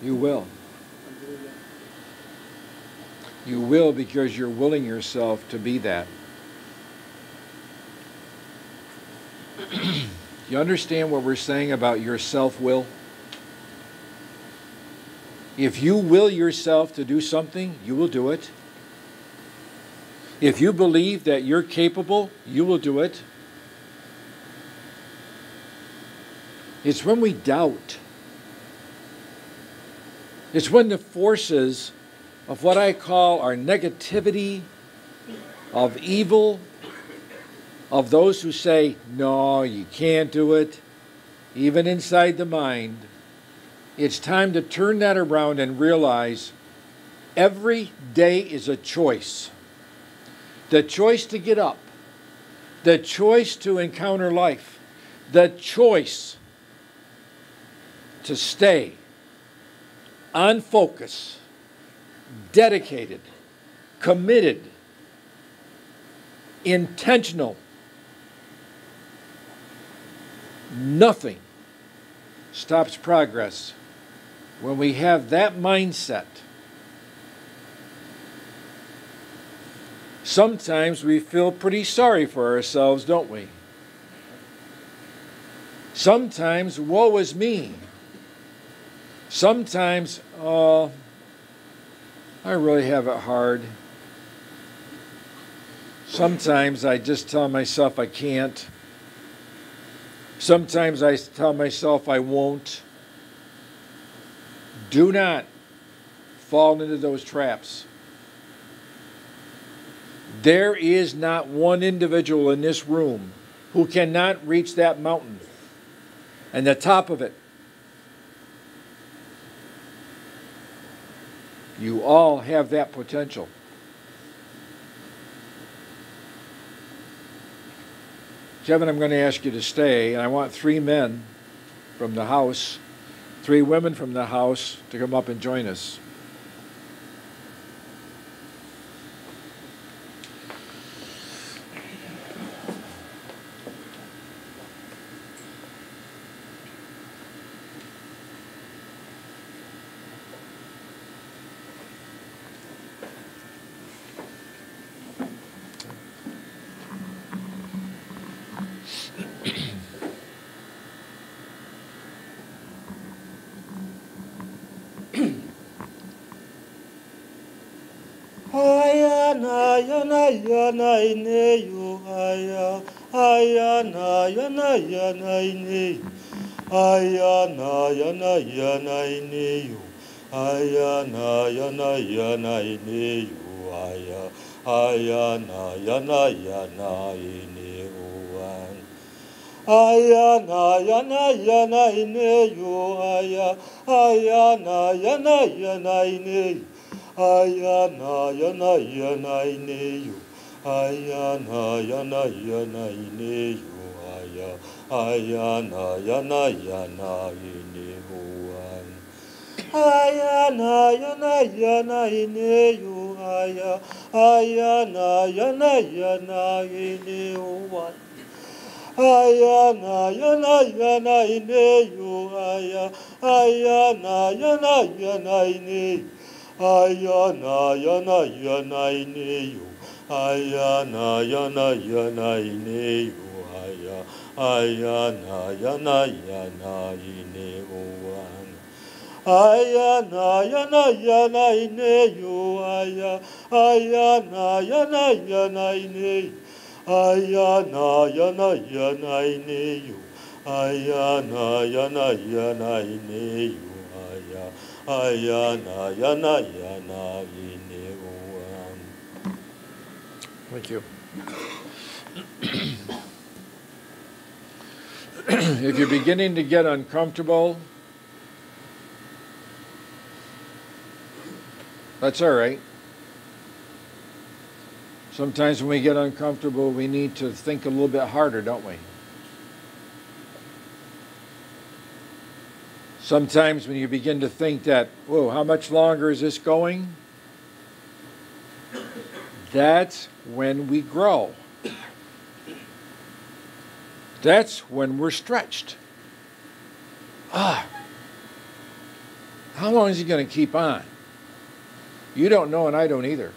You will. You will, because you're willing yourself to be that. You understand what we're saying about your self-will? If you will yourself to do something, you will do it. If you believe that you're capable, you will do it. It's when we doubt. It's when the forces of what I call our negativity, of evil, of those who say, no, you can't do it, even inside the mind, it's time to turn that around and realize every day is a choice. The choice to get up, the choice to encounter life, the choice to stay on focus, dedicated, committed, intentional. Nothing stops progress when we have that mindset. Sometimes we feel pretty sorry for ourselves, don't we? Sometimes, woe is me. Sometimes, oh, I really have it hard. Sometimes I just tell myself I can't. Sometimes I tell myself I won't. Do not fall into those traps. There is not one individual in this room who cannot reach that mountain and the top of it. You all have that potential. Kevin, I'm going to ask you to stay, and I want 3 men from the house, 3 women from the house to come up and join us. Aya na ine yo aya na ine aya na ine yo aya na ine yo aya na ine yo aya na ine yo aya na ine Ayana yana yana ineyo ayana yana yana ineyo ayana yana yana ineyo ayana yana yana ineyo ayana yana yana ineyo ayana yana yana ineyo ayana yana yana ineyo Ayana yana yana ineyo ayana yana yana ineyo ayana yana yana ineyo ayana yana yana ineyo ayana yana yana ineyo ayana yana yana ineyo ayana yana yana ineyo ayana yana yana ineyo. Thank you. If you're beginning to get uncomfortable, that's all right. Sometimes when we get uncomfortable, we need to think a little bit harder, don't we? Sometimes when you begin to think that, whoa, how much longer is this going? That's when we grow. That's when we're stretched. How long is he going to keep on? You don't know, and I don't either.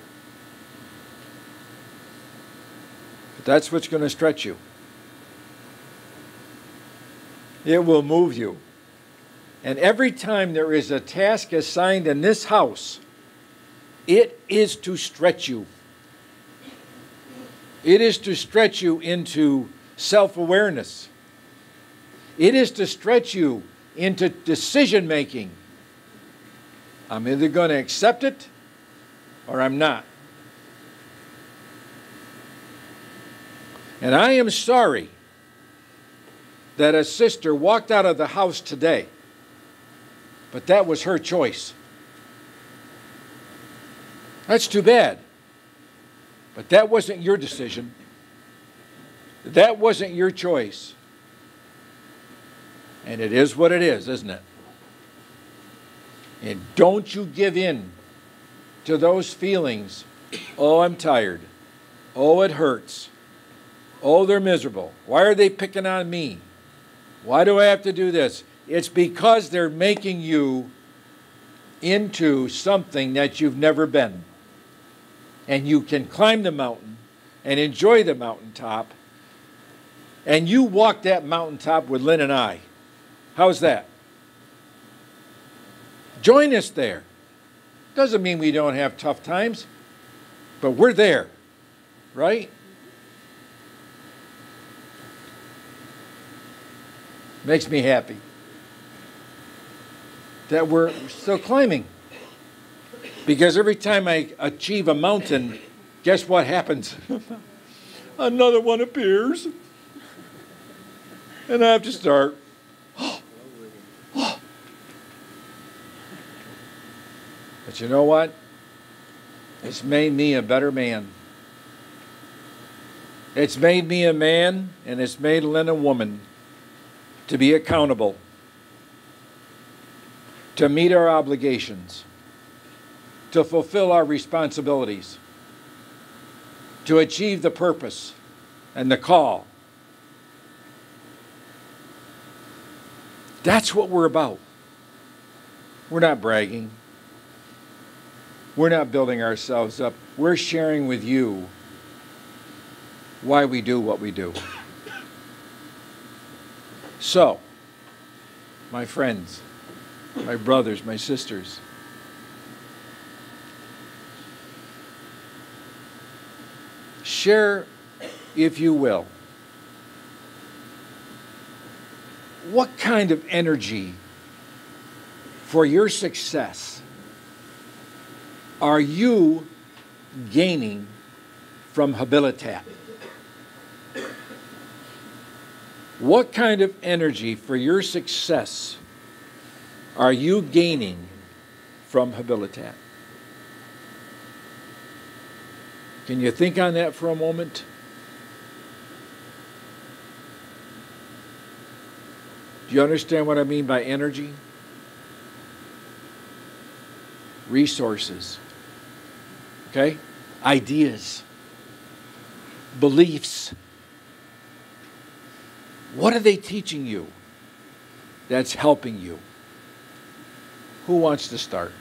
But that's what's going to stretch you. It will move you. And every time there is a task assigned in this house, it is to stretch you. It is to stretch you into self-awareness. It is to stretch you into decision-making. I'm either going to accept it or I'm not. And I am sorry that a sister walked out of the house today, but that was her choice. That's too bad. But that wasn't your decision. That wasn't your choice. And it is what it is, isn't it? And don't you give in to those feelings. Oh, I'm tired. Oh, it hurts. Oh, they're miserable. Why are they picking on me? Why do I have to do this? It's because they're making you into something that you've never been. And you can climb the mountain and enjoy the mountaintop. And you walk that mountaintop with Lynn and I. How's that? Join us there. Doesn't mean we don't have tough times, but we're there, right? Makes me happy that we're still climbing. Because every time I achieve a mountain, guess what happens? Another one appears. And I have to start. But you know what? It's made me a better man. It's made me a man, and it's made Lynn a woman to be accountable, to meet our obligations, to fulfill our responsibilities, to achieve the purpose and the call. That's what we're about. We're not bragging. We're not building ourselves up. We're sharing with you why we do what we do. So, my friends, my brothers, my sisters, share, if you will, what kind of energy for your success are you gaining from Habilitat? What kind of energy for your success are you gaining from Habilitat? Can you think on that for a moment? Do you understand what I mean by energy? Resources. Okay? Ideas. Beliefs. What are they teaching you that's helping you? Who wants to start?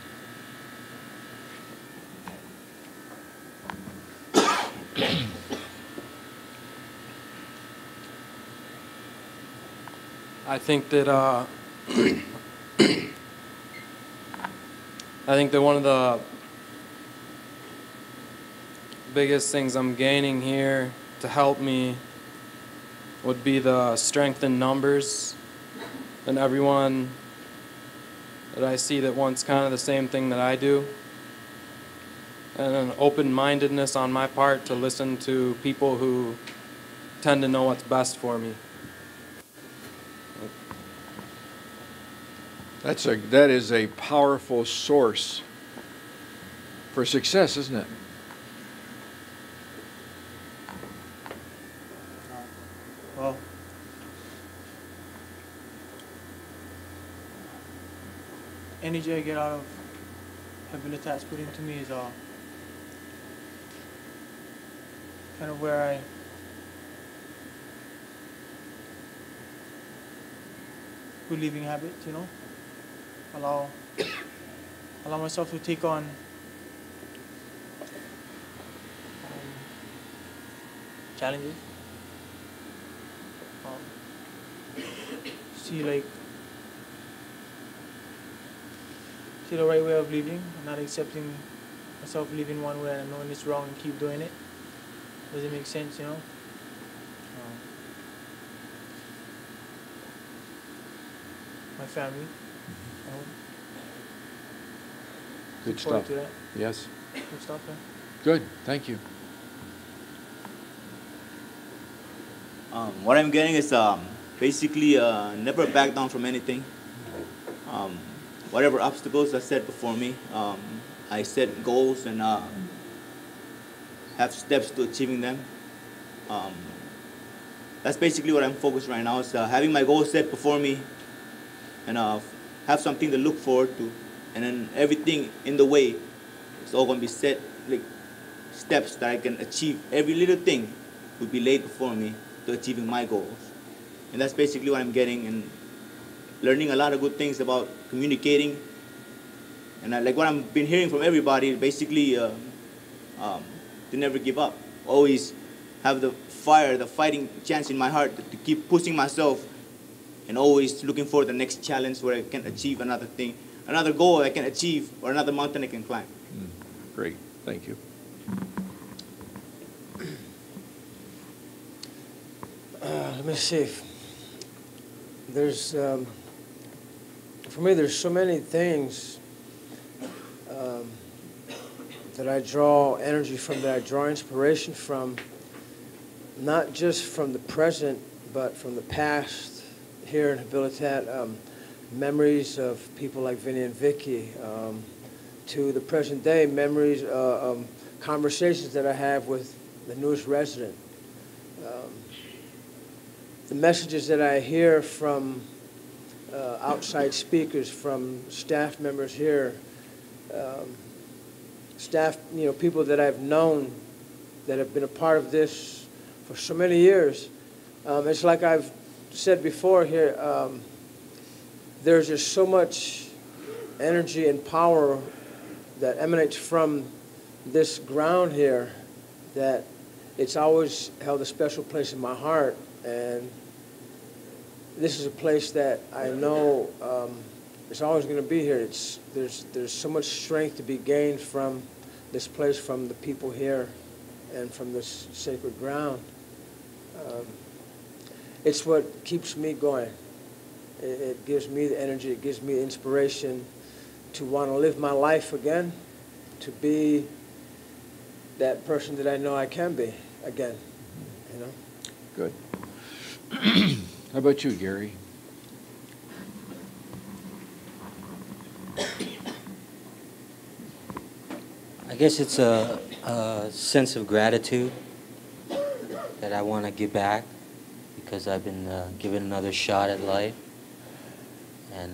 I think that one of the biggest things I'm gaining here to help me would be the strength in numbers and everyone that I see that wants kind of the same thing that I do, and an open-mindedness on my part to listen to people who tend to know what's best for me. That is a powerful source for success, isn't it? Well, energy I get out of Habilitat's put into me is kind of where I good living habits, you know. Allow myself to take on challenges. See the right way of living, not accepting myself living one way and knowing it's wrong and keep doing it. Does it make sense, you know? My family. Good Look forward stuff. to that. Yes. Good stuff, man. Good. Thank you. What I'm getting is basically never back down from anything. Whatever obstacles are set before me, I set goals and have steps to achieving them. That's basically what I'm focused right now, is having my goals set before me and have something to look forward to. And then everything in the way, it's all going to be set, like steps that I can achieve. Every little thing will be laid before me to achieving my goals. And that's basically what I'm getting, and learning a lot of good things about communicating. And like what I've been hearing from everybody, basically to never give up. Always have the fire, the fighting chance in my heart to keep pushing myself, and always looking for the next challenge where I can achieve another thing, another goal I can achieve, or another mountain I can climb. Great. Thank you. Let me see. There's, for me, there's so many things that I draw energy from, that I draw inspiration from, not just from the present, but from the past here in Habilitat. Memories of people like Vinny and Vicky, to the present day, memories, conversations that I have with the newest resident. The messages that I hear from outside speakers, from staff members here, staff, people that I've known that have been a part of this for so many years. It's like I've said before here, there's just so much energy and power that emanates from this ground here that it's always held a special place in my heart. And this is a place that I know it's always going to be here. There's so much strength to be gained from this place, from the people here, and from this sacred ground. It's what keeps me going. It gives me the energy, it gives me the inspiration to want to live my life again, to be that person that I know I can be again, Good. How about you, Gary? I guess it's a sense of gratitude that I want to give back, because I've been given another shot at life. And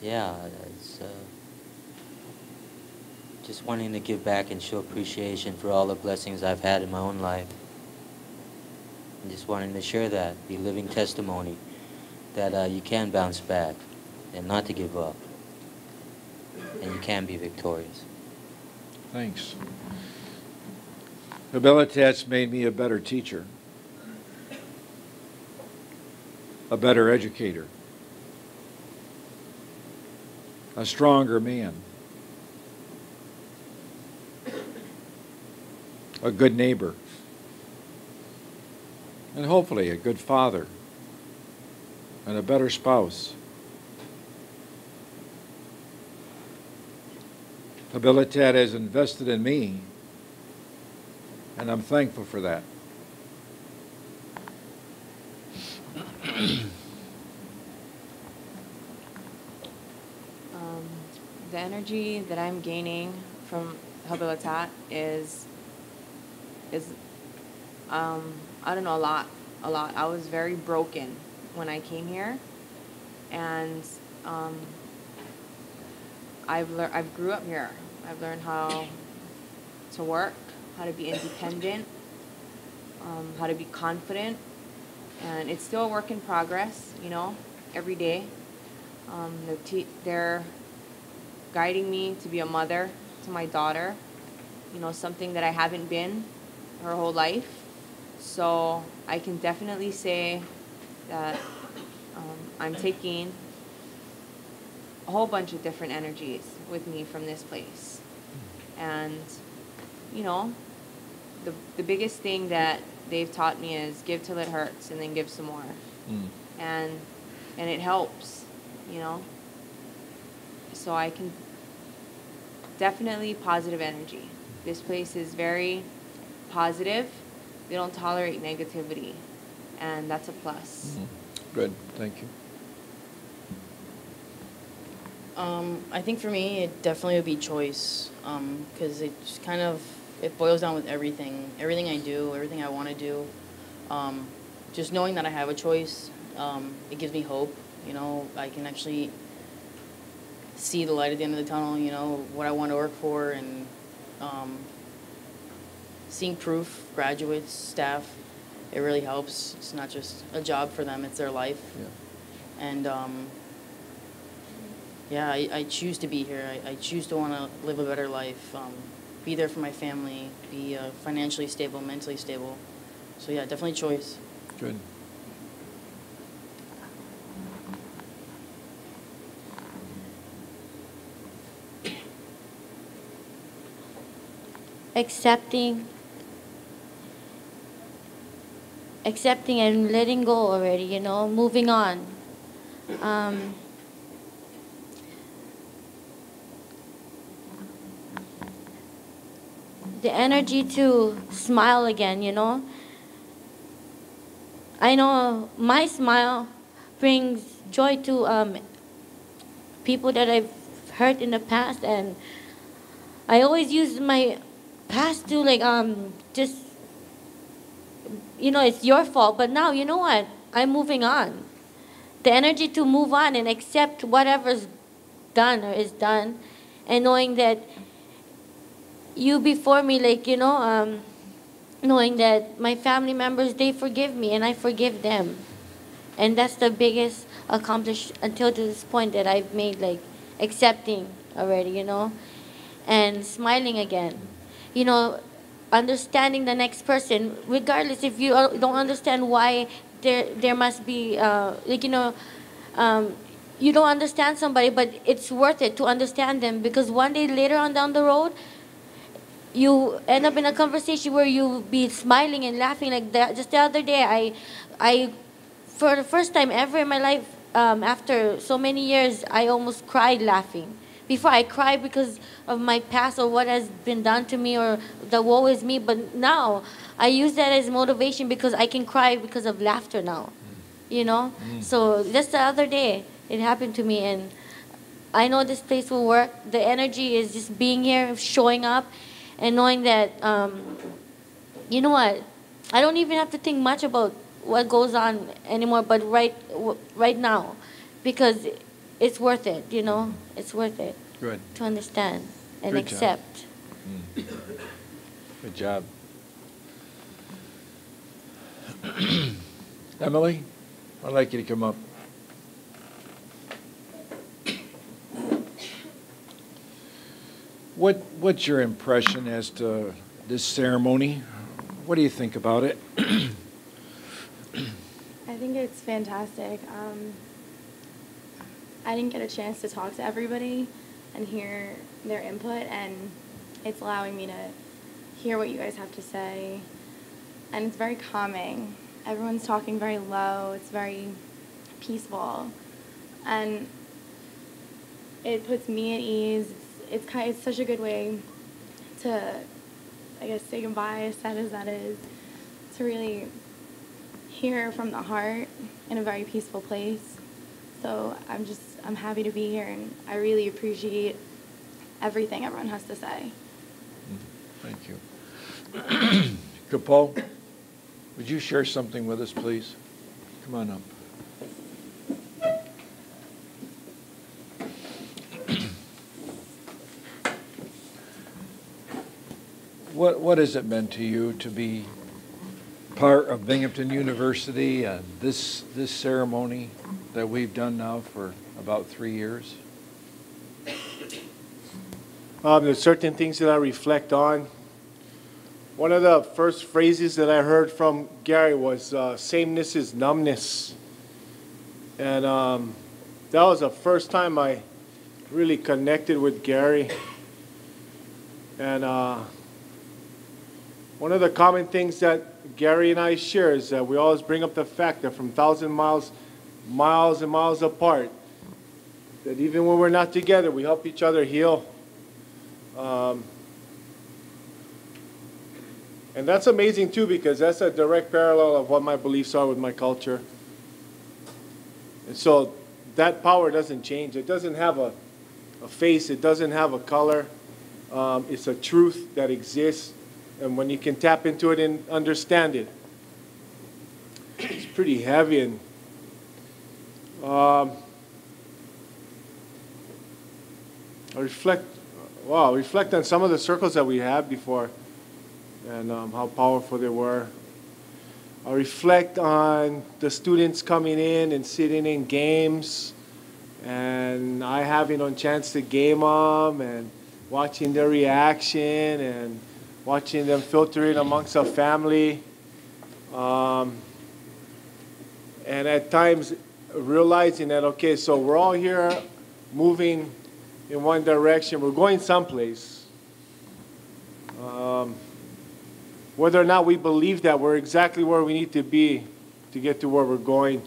yeah, it's just wanting to give back and show appreciation for all the blessings I've had in my own life. And just wanting to share that, be living testimony that you can bounce back and not to give up. And you can be victorious. Thanks. Habilitat's made me a better teacher, a better educator, a stronger man, a good neighbor, and hopefully a good father and a better spouse. Habilitat has invested in me, and I'm thankful for that. The energy that I'm gaining from Habilitat is I don't know, a lot. I was very broken when I came here, and I've grew up here. I've learned how to work, how to be independent, how to be confident, and it's still a work in progress, every day. They're guiding me to be a mother to my daughter, something that I haven't been her whole life. So I can definitely say that I'm taking a whole bunch of different energies with me from this place. And you know, the biggest thing that they've taught me is give till it hurts and then give some more. And it helps, you know. So I can definitely positive energy. This place is very positive. They don't tolerate negativity, and that's a plus. Good, thank you. I think for me, it definitely would be choice, because it just kind of, it boils down with everything I do, everything I want to do. Just knowing that I have a choice, it gives me hope. You know, I can actually see the light at the end of the tunnel, you know, what I want to work for, and seeing proof, graduates, staff, it really helps. It's not just a job for them, it's their life. Yeah. And yeah, I choose to be here. I choose to want to live a better life, be there for my family, be financially stable, mentally stable. So yeah, definitely choice. Good. Accepting and letting go already, you know, moving on. The energy to smile again, you know. I know my smile brings joy to people that I've hurt in the past, and I always use my past to like just, you know, it's your fault, but now you know what, I'm moving on. The energy to move on and accept whatever's done or is done, and knowing that you before me, like, you know, knowing that my family members, they forgive me and I forgive them, and that's the biggest accomplishment until to this point that I've made, like accepting already, you know, and smiling again. You know, understanding the next person, regardless if you don't understand why there must be, like, you know, you don't understand somebody, but it's worth it to understand them, because one day later on down the road, you end up in a conversation where you'll be smiling and laughing like that. Just the other day, I for the first time ever in my life, after so many years, I almost cried laughing. Before I cried because of my past or what has been done to me or the woe is me, but now I use that as motivation because I can cry because of laughter now, you know? So just the other day, it happened to me, and I know this place will work. The energy is just being here, showing up, and knowing that, you know what, I don't even have to think much about what goes on anymore, but right now, because it's worth it, you know? It's worth it. Good. To understand and Good job. accept. Good job. Emily, I'd like you to come up. What's your impression as to this ceremony? What do you think about it? I think it's fantastic. I didn't get a chance to talk to everybody and hear their input, and it's allowing me to hear what you guys have to say. And it's very calming. Everyone's talking very low. It's very peaceful. And it puts me at ease. It's such a good way to, I guess, say goodbye, as sad as that is, to really hear from the heart in a very peaceful place. So I'm happy to be here, and I really appreciate everything everyone has to say. Thank you. Kapol, would you share something with us, please? Come on up. What has it meant to you to be part of Binghamton University and this ceremony that we've done now for about 3 years? There's certain things that I reflect on. One of the first phrases that I heard from Gary was, sameness is numbness. And that was the first time I really connected with Gary. And one of the common things that Gary and I share is that we always bring up the fact that from 1,000 miles and miles apart, that even when we're not together, we help each other heal. And that's amazing too, because that's a direct parallel of what my beliefs are with my culture. And so that power doesn't change. It doesn't have a face. It doesn't have a color. It's a truth that exists. And when you can tap into it and understand it, it's pretty heavy. And I reflect on some of the circles that we had before and how powerful they were. I reflect on the students coming in and sitting in games and I having a chance to game them and watching their reaction and watching them filter in amongst a family. And at times realizing that, okay, so we're all here moving in one direction. We're going someplace. Whether or not we believe that we're exactly where we need to be to get to where we're going.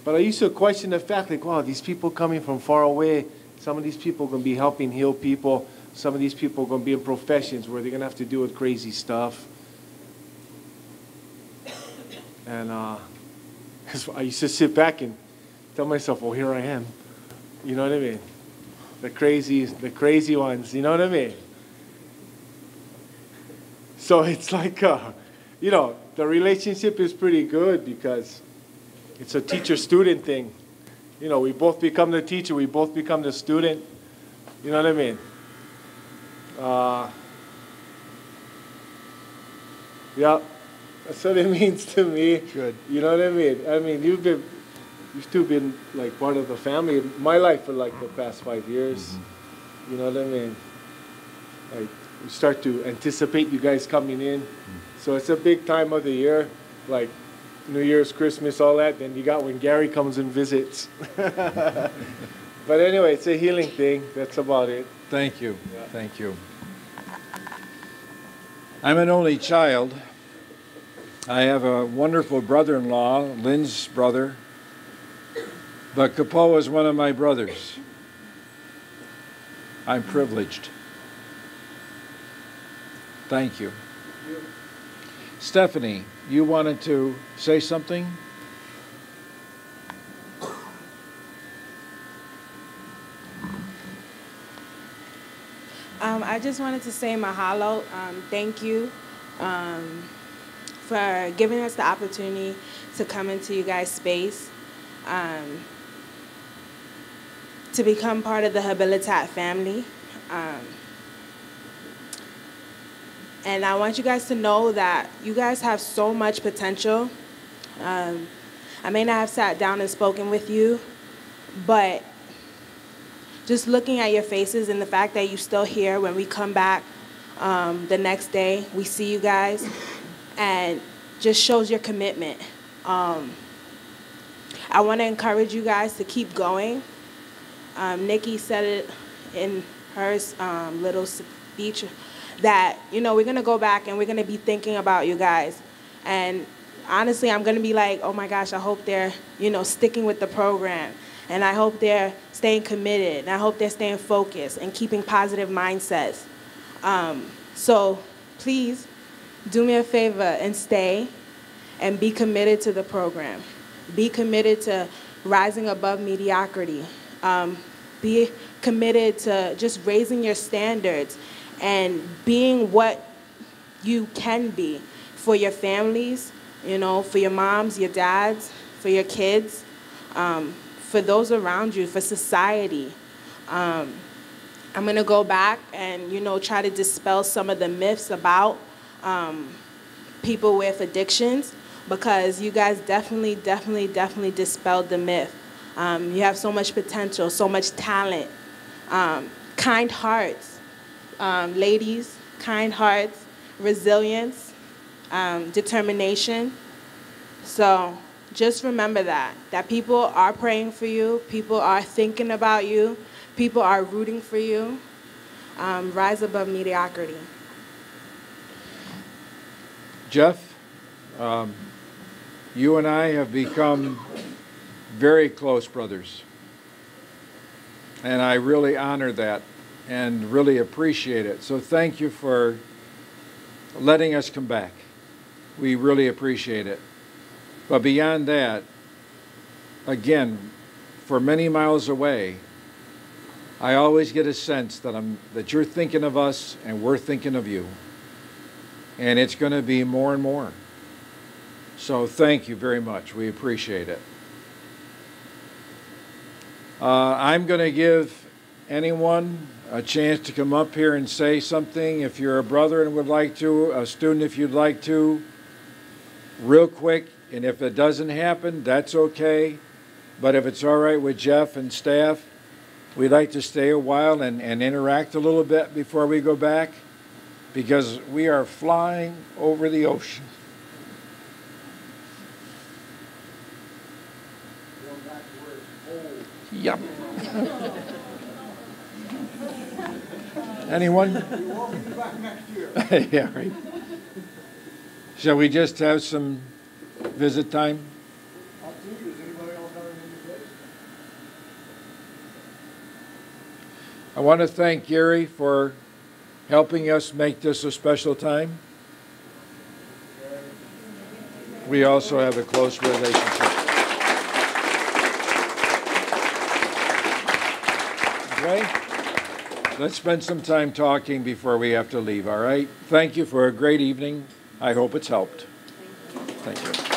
But I used to question the fact, like, wow, these people coming from far away, some of these people are going to be helping heal people. Some of these people are going to be in professions where they're going to have to deal with crazy stuff. And because I used to sit back and tell myself, well, here I am. You know what I mean? The crazy ones, you know what I mean? So it's like, you know, the relationship is pretty good because it's a teacher-student thing. You know, we both become the teacher, we both become the student. You know what I mean? Yeah, that's what it means to me. Good. You know what I mean? I mean, you've two been like part of the family in my life for like the past 5 years. Mm-hmm. You know what I mean? Like, we start to anticipate you guys coming in. So it's a big time of the year, like New Year's, Christmas, all that. Then you got when Gary comes and visits. But anyway, it's a healing thing. That's about it. Thank you. Yeah. Thank you. I'm an only child. I have a wonderful brother-in-law, Lynn's brother. But Kapoa is one of my brothers. I'm privileged. Thank you. Stephanie, you wanted to say something? I just wanted to say mahalo. Thank you for giving us the opportunity to come into you guys' space, to become part of the Habilitat family. And I want you guys to know that you guys have so much potential. I may not have sat down and spoken with you, but just looking at your faces and the fact that you're still here when we come back the next day, we see you guys, and just shows your commitment. I want to encourage you guys to keep going. Nikki said it in her little speech, that, you know, we're going to go back and we're going to be thinking about you guys. And honestly, I'm going to be like, oh my gosh, I hope they're, you know, sticking with the program. And I hope they're staying committed. And I hope they're staying focused and keeping positive mindsets. So please do me a favor and stay and be committed to the program. Be committed to rising above mediocrity. Be committed to just raising your standards and being what you can be for your families, you know, for your moms, your dads, for your kids, for those around you, for society. I'm going to go back and, you know, try to dispel some of the myths about people with addictions, because you guys definitely dispelled the myth. You have so much potential, so much talent, kind hearts. Ladies, kind hearts, resilience, determination. So just remember that people are praying for you, people are thinking about you, people are rooting for you. Rise above mediocrity. Jeff, you and I have become very close brothers. And I really honor that and really appreciate it. So thank you for letting us come back. We really appreciate it. But beyond that, again, for many miles away, I always get a sense that you're thinking of us and we're thinking of you. And it's going to be more and more. So thank you very much. We appreciate it. I'm going to give anyone a chance to come up here and say something. If you're a brother and would like to, a student if you'd like to, real quick. And if it doesn't happen, that's okay. But if it's all right with Jeff and staff, we'd like to stay a while and interact a little bit before we go back, because we are flying over the ocean. Yep. Anyone? Yeah, right. Shall we just have some visit time? I want to thank Gary for helping us make this a special time. We also have a close relationship. Okay? Let's spend some time talking before we have to leave, all right? Thank you for a great evening. I hope it's helped. Thank you.